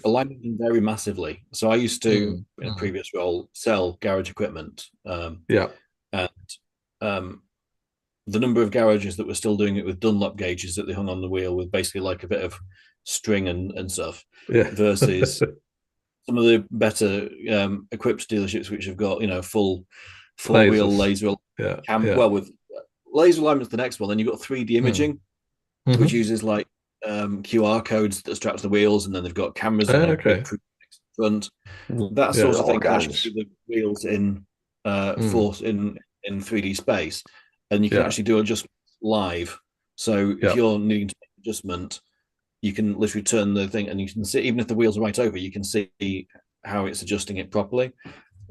Speaker 4: alignment can vary massively. So I used to, in a previous role, sell garage equipment. And the number of garages that were still doing it with Dunlop gauges that they hung on the wheel with basically like a bit of string and stuff, versus some of the better equipped dealerships which have got full four-wheel laser well, with laser alignment's the next one. Then you've got 3D imaging, which uses like QR codes that strap to the wheels, and then they've got cameras front. That sort of thing can actually see the wheels in force in 3D space, and you can actually do adjustments live. So if you're needing to make an adjustment, you can literally turn the thing, and you can see, even if the wheels are right over, you can see how it's adjusting it properly.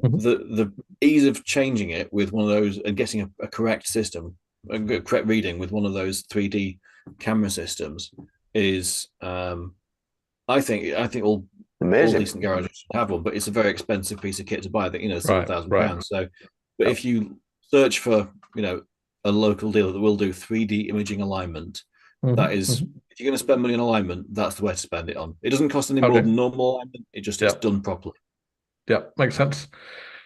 Speaker 4: The ease of changing it with one of those and getting a correct system, a correct reading with one of those 3D camera systems is, I think all decent garages have one, but it's a very expensive piece of kit to buy. That £7,000. So, but if you search for a local dealer that will do 3D imaging alignment, that is, if you're going to spend money on alignment, that's the way to spend it on. It doesn't cost any more than normal alignment. It just is done properly.
Speaker 1: Yeah, makes sense.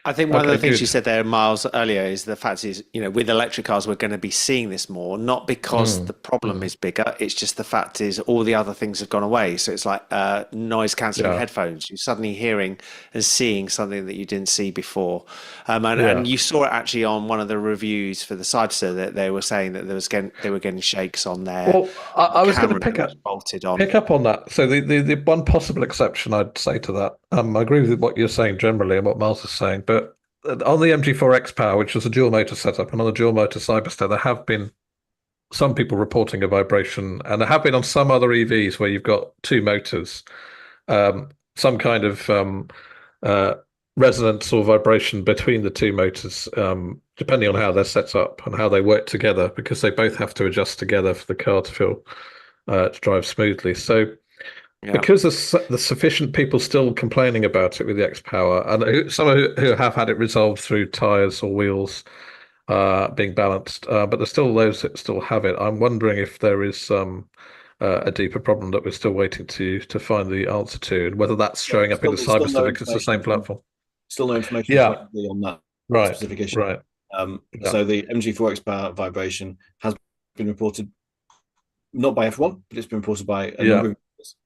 Speaker 3: I think one of the things you said there, Miles, earlier is the fact is, with electric cars, we're going to be seeing this more, not because the problem is bigger. It's just the fact is all the other things have gone away. So it's like noise cancelling headphones. You're suddenly hearing and seeing something that you didn't see before. And you saw it actually on one of the reviews for the Sidester that they were saying that they were getting shakes on there.
Speaker 1: Well, I was going to pick up on that. So the one possible exception I'd say to that, I agree with what you're saying generally and what Miles is saying, but on the MG4 X-Power, which was a dual motor setup, and on the dual motor Cyberster, there have been some people reporting a vibration, and there have been on some other EVs where you've got two motors, some kind of resonance or vibration between the two motors, depending on how they're set up and how they work together, because they both have to adjust together for the car to feel to drive smoothly. So because there's sufficient people still complaining about it with the X-Power, and some who have had it resolved through tyres or wheels being balanced, but there's still those that still have it. I'm wondering if there is a deeper problem that we're still waiting to find the answer to, and whether that's showing up in the Cyberster because it's the same platform.
Speaker 4: Still no information on that specific issue. Right. So the MG4 X-Power vibration has been reported not by everyone, but it's been reported by a number of others.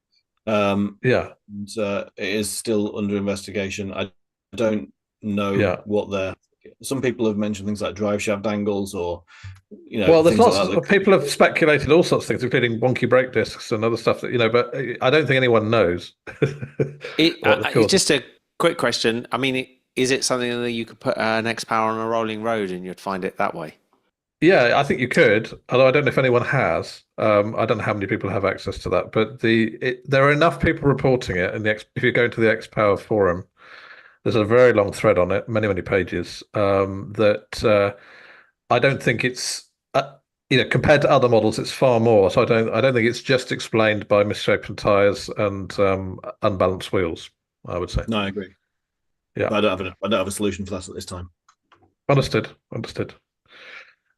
Speaker 4: And, it is still under investigation. I don't know what they're. Some people have mentioned things like drive shaft angles, or
Speaker 1: well, there's
Speaker 4: things
Speaker 1: lots
Speaker 4: like that.
Speaker 1: of people have speculated all sorts of things, including wonky brake discs and other stuff that but I don't think anyone knows.
Speaker 3: It's just a quick question. I mean, is it something that you could put an X-Power on a rolling road and you'd find it that way?
Speaker 1: Yeah, I think you could, although I don't know if anyone has. I don't know how many people have access to that, but there are enough people reporting it. And if you go to the X-Power forum, there's a very long thread on it, many pages. That I don't think it's compared to other models, it's far more. So I don't think it's just explained by misshapen tires and unbalanced wheels. I would say.
Speaker 4: No, I agree.
Speaker 1: Yeah,
Speaker 4: but I don't have a solution for that at this time.
Speaker 1: Understood.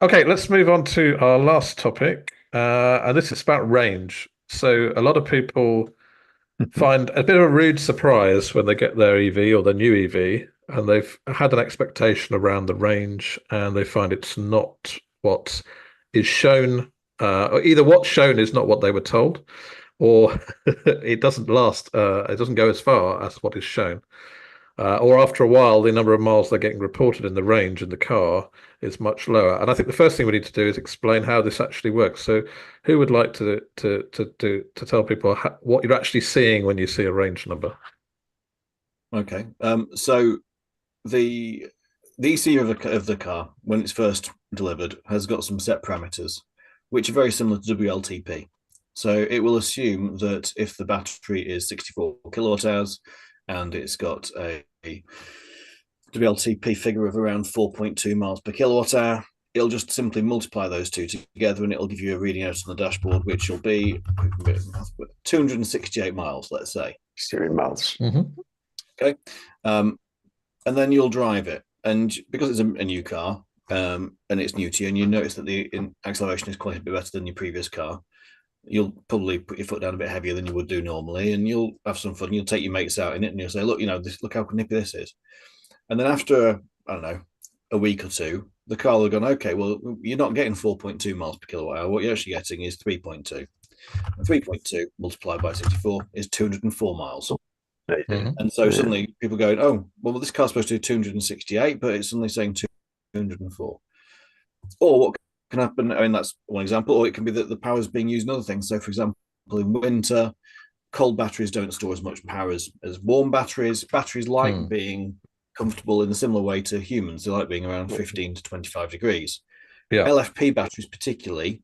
Speaker 1: Okay, let's move on to our last topic, and this is about range. So a lot of people find a bit of a rude surprise when they get their EV or their new EV, and they've had an expectation around the range, and they find it's not what is shown, or either what's shown is not what they were told, or it doesn't last, it doesn't go as far as what is shown. Or after a while, the number of miles they're getting reported in the range in the car is much lower. And I think the first thing we need to do is explain how this actually works. So, who would like to tell people what you're actually seeing when you see a range number?
Speaker 4: Okay. So the ECU of the car, when it's first delivered, has got some set parameters, which are very similar to WLTP. So it will assume that if the battery is 64 kilowatt hours, and it's got a WLTP figure of around 4.2 miles per kilowatt hour, it'll just simply multiply those two together, and it'll give you a reading out on the dashboard, which will be 268 miles, let's say.
Speaker 2: 60 miles.
Speaker 1: Mm-hmm.
Speaker 4: Okay. And then you'll drive it. And because it's a new car, and it's new to you, and you notice that the acceleration is quite a bit better than your previous car, you'll probably put your foot down a bit heavier than you would do normally, and you'll have some fun. You'll take your mates out in it, and you'll say, look, look how nippy this is. And then after, I don't know, a week or two, the car will have gone, okay, well, you're not getting 4.2 miles per kilowatt hour. What you're actually getting is 3.2. 3.2 multiplied by 64 is 204 miles. Mm-hmm. And so suddenly people go, oh, well, this car's supposed to do 268, but it's suddenly saying 204. Or what can happen, I mean, that's one example, or it can be that the power is being used in other things. So, for example, in winter, cold batteries don't store as much power as warm batteries. Batteries like being comfortable in a similar way to humans. They like being around 15 to 25 degrees. LFP batteries particularly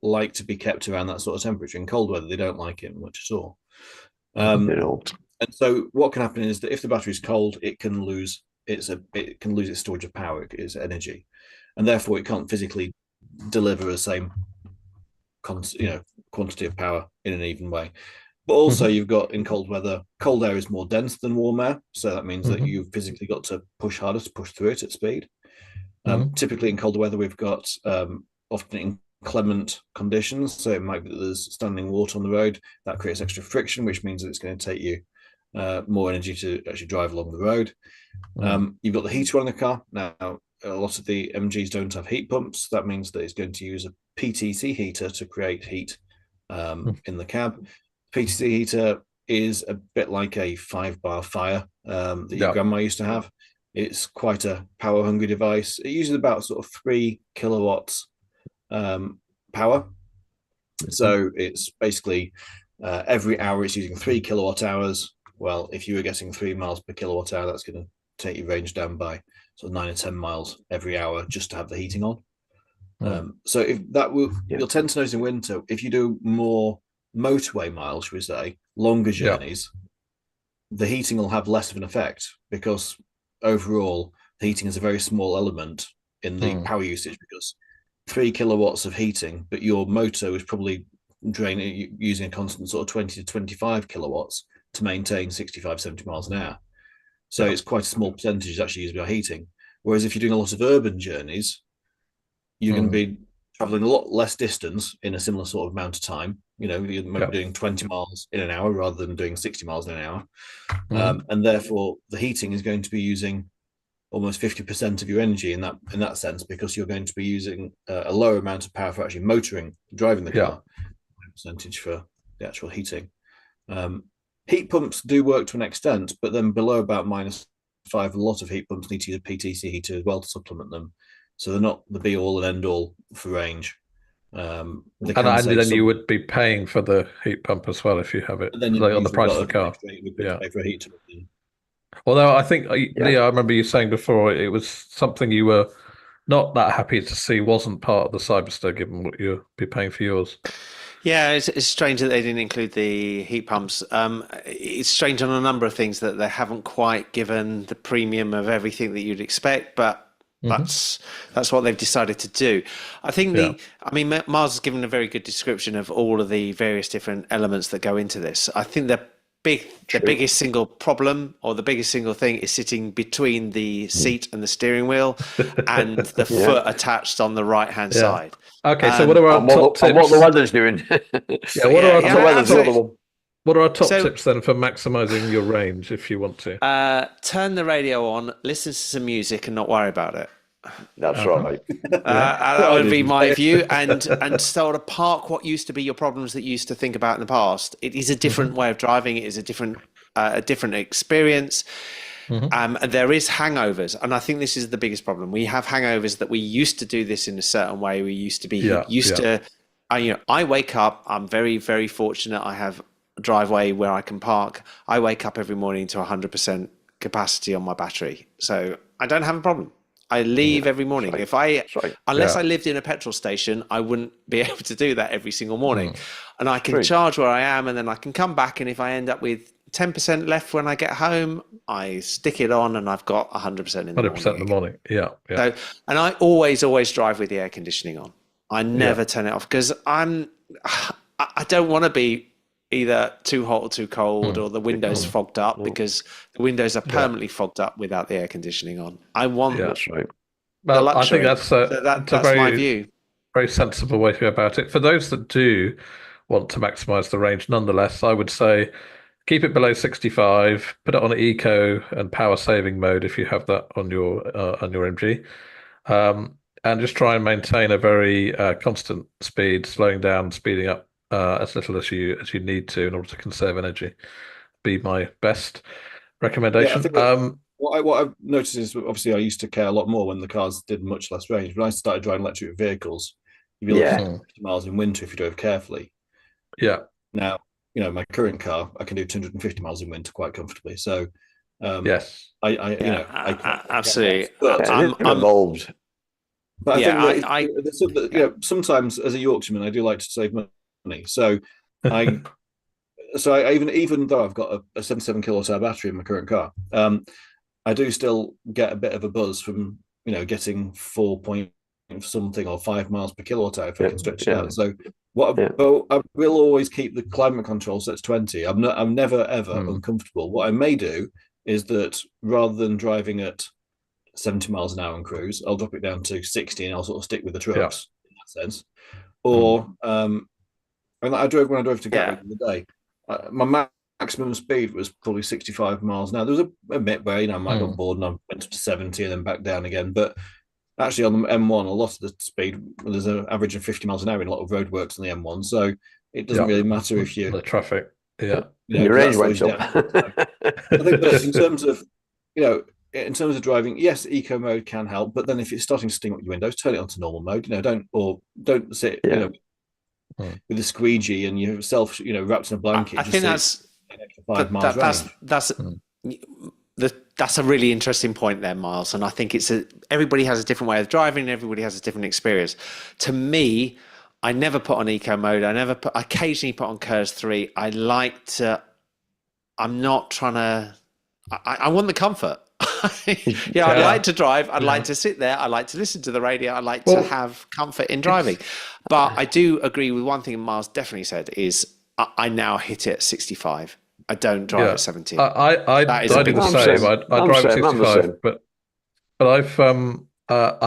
Speaker 4: like to be kept around that sort of temperature. In cold weather, they don't like it much at all. And so what can happen is that if the battery is cold, it can lose its storage of power, its energy, and therefore it can't physically deliver the same quantity of power in an even way. But also you've got, in cold weather, cold air is more dense than warm air, so that means that you've physically got to push harder to push through it at speed. Typically in cold weather, we've got often inclement conditions, so it might be that there's standing water on the road that creates extra friction, which means that it's going to take you more energy to actually drive along the road. You've got the heater on the car. Now, a lot of the MGs don't have heat pumps. That means that it's going to use a PTC heater to create heat in the cab. PTC heater is a bit like a 5-bar fire that your grandma used to have. It's quite a power-hungry device. It uses about sort of 3 kilowatts power. So it's basically every hour it's using 3 kilowatt hours. Well, if you were getting 3 miles per kilowatt hour, that's going to take your range down by sort of 9 or 10 miles every hour just to have the heating on. So if that will, you'll tend to notice in winter, if you do more motorway miles, should we say, longer journeys, the heating will have less of an effect, because overall the heating is a very small element in the power usage, because 3 kilowatts of heating, but your motor is probably draining using a constant sort of 20 to 25 kilowatts to maintain 65, 70 miles an hour. So it's quite a small percentage actually used by heating. Whereas if you're doing a lot of urban journeys, you're going to be traveling a lot less distance in a similar sort of amount of time. You might be doing 20 miles in an hour rather than doing 60 miles in an hour. And therefore the heating is going to be using almost 50% of your energy in that sense, because you're going to be using a lower amount of power for actually driving the car. percentage for the actual heating. Heat pumps do work to an extent, but then below about -5, a lot of heat pumps need to use a PTC heater as well to supplement them. So they're not the be-all and end-all for range.
Speaker 1: And then you would be paying for the heat pump as well if you have it
Speaker 4: then
Speaker 1: on the price of the car.
Speaker 4: Pay for a heat pump.
Speaker 1: Although I think, Leo, I remember you saying before it was something you were not that happy to see wasn't part of the Cyberster, given what you'd be paying for yours.
Speaker 3: Yeah, it's strange that they didn't include the heat pumps. It's strange on a number of things that they haven't quite given the premium of everything that you'd expect, but that's what they've decided to do. I think Mars has given a very good description of all of the various different elements that go into this. I think the biggest single problem or the biggest single thing is sitting between the seat and the steering wheel and the foot attached on the right hand side.
Speaker 1: Okay, so what are our top tips?
Speaker 2: And what the weather's doing.
Speaker 1: What are our top tips then for maximizing your range if you want to?
Speaker 3: Turn the radio on, listen to some music, and not worry about it.
Speaker 2: That's right.
Speaker 3: That would be my view, and sort of park what used to be your problems that you used to think about in the past. It is a different way of driving. It is a different experience. There is hangovers, and I think this is the biggest problem. We have hangovers that we used to do this in a certain way. We used to be to. I wake up. I'm very, very fortunate. I have a driveway where I can park. I wake up every morning to 100% capacity on my battery, so I don't have a problem. I leave every morning. Unless I lived in a petrol station, I wouldn't be able to do that every single morning. And I can charge where I am, and then I can come back. And if I end up with 10% left when I get home, I stick it on, and I've got 100% in the morning.
Speaker 1: 100% in the morning. Yeah.
Speaker 3: So, and I always drive with the air conditioning on. I never turn it off because I don't want to be either too hot or too cold or the windows fogged up, because the windows are permanently fogged up without the air conditioning on. I want
Speaker 2: that's right.
Speaker 1: Well, I think that's
Speaker 3: my view.
Speaker 1: Very sensible way to go about it. For those that do want to maximize the range, nonetheless, I would say keep it below 65, put it on eco and power saving mode if you have that on your MG. And just try and maintain a very constant speed, slowing down, speeding up as little as you need to in order to conserve energy. Be my best recommendation.
Speaker 4: What I've noticed is, obviously, I used to care a lot more when the cars did much less range. When I started driving electric vehicles, you'd be looking at 50 miles in winter if you drove carefully.
Speaker 1: Yeah.
Speaker 4: Now, my current car, I can do 250 miles in winter quite comfortably. So,
Speaker 1: yes,
Speaker 3: I absolutely.
Speaker 2: I'm involved.
Speaker 4: But I think sometimes as a Yorkshireman, I do like to save money. So I even though I've got a 77 kilowatt hour battery in my current car, I do still get a bit of a buzz from getting 4 point something or 5 miles per kilowatt hour if I can stretch it out. So I will always keep the climate control set to 20. I'm never ever uncomfortable. What I may do is that rather than driving at 70 miles an hour on cruise, I'll drop it down to 60 and I'll sort of stick with the trucks in that sense. Or when I drove to Gatwick the other day, my maximum speed was probably 65 miles an hour. There was a bit where I might got bored and I went up to 70 and then back down again. But actually on the M1, a lot of the speed, there's an average of 50 miles an hour in a lot of roadworks on the M1. So it doesn't really matter if you...
Speaker 1: The traffic, your
Speaker 2: range went up.
Speaker 4: I think that in terms of, in terms of driving, yes, eco mode can help, but then if it's starting to sting up your windows, turn it onto normal mode. Don't sit, with a squeegee and yourself, wrapped in a blanket.
Speaker 3: I think that's a really interesting point there, Miles. And I think everybody has a different way of driving, and everybody has a different experience. To me, I never put on eco mode. I occasionally put on KERS 3. I want the comfort. I'd like to drive. I'd like to sit there. I like to listen to the radio. I like to have comfort in driving. But I do agree with one thing Miles definitely said is I now hit it at 65. I don't drive at 70.
Speaker 1: I do the same. I drive at 65, but I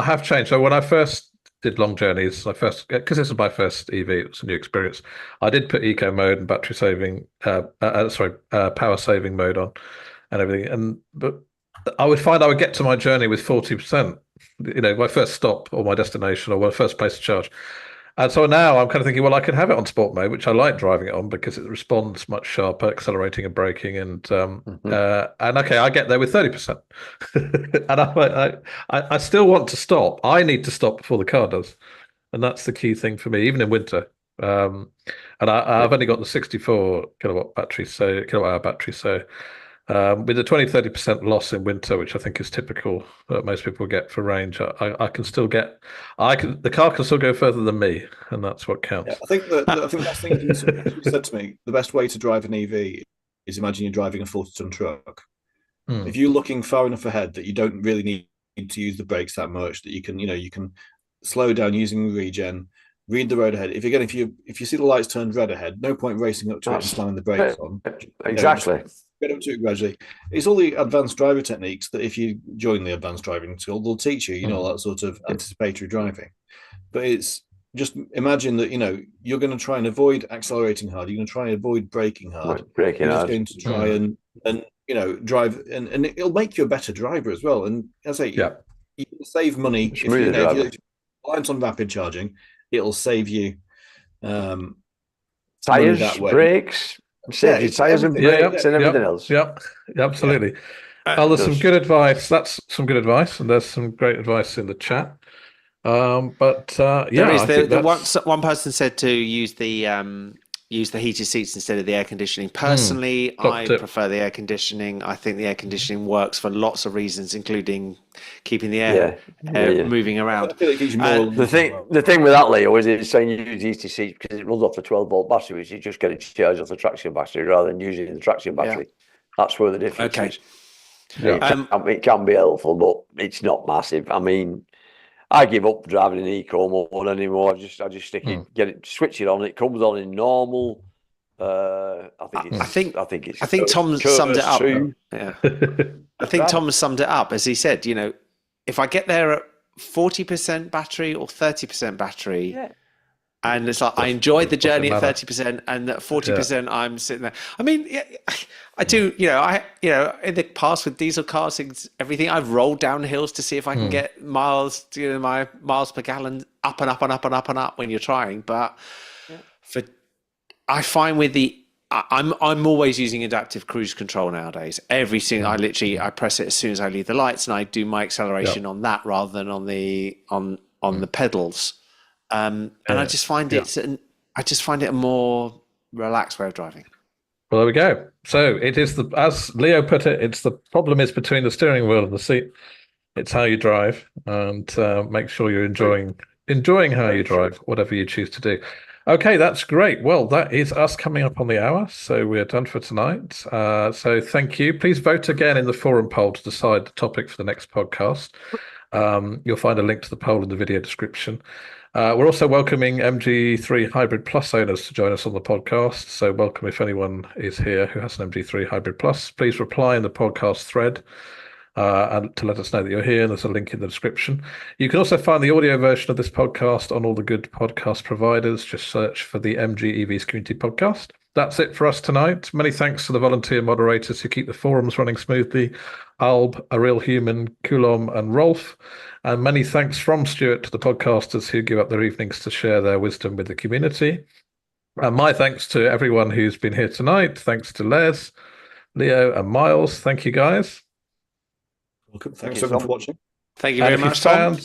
Speaker 1: have changed. So when I first did long journeys, because this was my first EV, it was a new experience. I did put eco mode and battery saving, power saving mode on, and everything. But I would find I would get to my journey with 40%. My first stop or my destination or my first place to charge. And so now I'm kind of thinking, well, I could have it on sport mode, which I like driving it on because it responds much sharper, accelerating and braking, and okay, I get there with 30%, and I still want to stop. I need to stop before the car does, and that's the key thing for me, even in winter. And I've only got the 64 kilowatt battery, kilowatt hour battery, so. With a 20-30% loss in winter, which I think is typical that most people get for range, I can still the car can still go further than me, and that's what counts.
Speaker 4: Yeah, I think the best thing you said to me, the best way to drive an EV is imagine you're driving a 40-ton truck. If you're looking far enough ahead that you don't really need to use the brakes that much, that you can slow down using regen, read the road ahead. If you see the lights turned red ahead, no point racing up to it and slamming the brakes on.
Speaker 2: Exactly.
Speaker 4: Get up to it gradually. It's all the advanced driver techniques that if you join the advanced driving school, they'll teach you, that sort of anticipatory driving. But it's just imagine that, you're going to try and avoid accelerating hard. You're going to try and avoid braking hard. You're just going to try and drive, and it'll make you a better driver as well. And as I say, you can save money if you're reliant on rapid charging. It'll save you
Speaker 2: tires, brakes. Tires and brakes and everything else.
Speaker 1: Yep, absolutely. Well, there's some good advice. That's some good advice, and there's some great advice in the chat. One
Speaker 3: person said to use the heated seats instead of the air conditioning. Personally, I prefer the air conditioning. I think the air conditioning works for lots of reasons, including keeping the air moving around.
Speaker 2: The thing with that, Leo, is it's saying you use heated seats because it runs off the 12-volt battery, which you just get it charged off the traction battery rather than using the traction battery. That's where the difference is. It can be helpful, but it's not massive. I mean, I give up driving an eco mode anymore. I just stick it, switch it on. It comes on in normal. I think
Speaker 3: Tom summed it up. I think Tom summed it up as he said. If I get there at 40% battery or 30% battery. Yeah. And it's like I enjoyed the journey at 30%, and at 40% I'm sitting there. I mean, I do. In the past with diesel cars, everything I've rolled down hills to see if I can get miles, my miles per gallon up and up and up and up and up when you're trying. But I find with I'm always using adaptive cruise control nowadays. I press it as soon as I leave the lights, and I do my acceleration on that rather than on the pedals. And I just find it a more relaxed way of driving.
Speaker 1: Well, there we go. So it is as Leo put it, the problem is between the steering wheel and the seat. It's how you drive, and make sure you're enjoying how you drive, whatever you choose to do. Okay, that's great. Well, that is us coming up on the hour, so we're done for tonight. So thank you. Please vote again in the forum poll to decide the topic for the next podcast. You'll find a link to the poll in the video description. We're also welcoming MG3 Hybrid Plus owners to join us on the podcast. So welcome if anyone is here who has an MG3 Hybrid Plus. Please reply in the podcast thread and to let us know that you're here. There's a link in the description. You can also find the audio version of this podcast on all the good podcast providers. Just search for the MG EVs Community Podcast. That's it for us tonight. Many thanks to the volunteer moderators who keep the forums running smoothly, Alb, A Real Human, Coulomb and Rolf. And many thanks from Stuart to the podcasters who give up their evenings to share their wisdom with the community. And my thanks to everyone who's been here tonight. Thanks to Les, Leo and Miles. Thank you, guys.
Speaker 4: Welcome. Thanks everyone for watching.
Speaker 3: Thank you very much, Tom.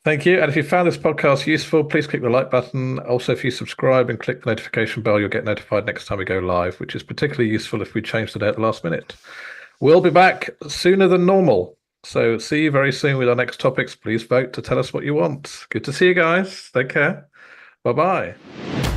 Speaker 1: Thank you. And if you found this podcast useful, please click the like button. Also, if you subscribe and click the notification bell, you'll get notified next time we go live, which is particularly useful if we change the day at the last minute. We'll be back sooner than normal. So see you very soon with our next topics. Please vote to tell us what you want. Good to see you guys. Take care. Bye-bye.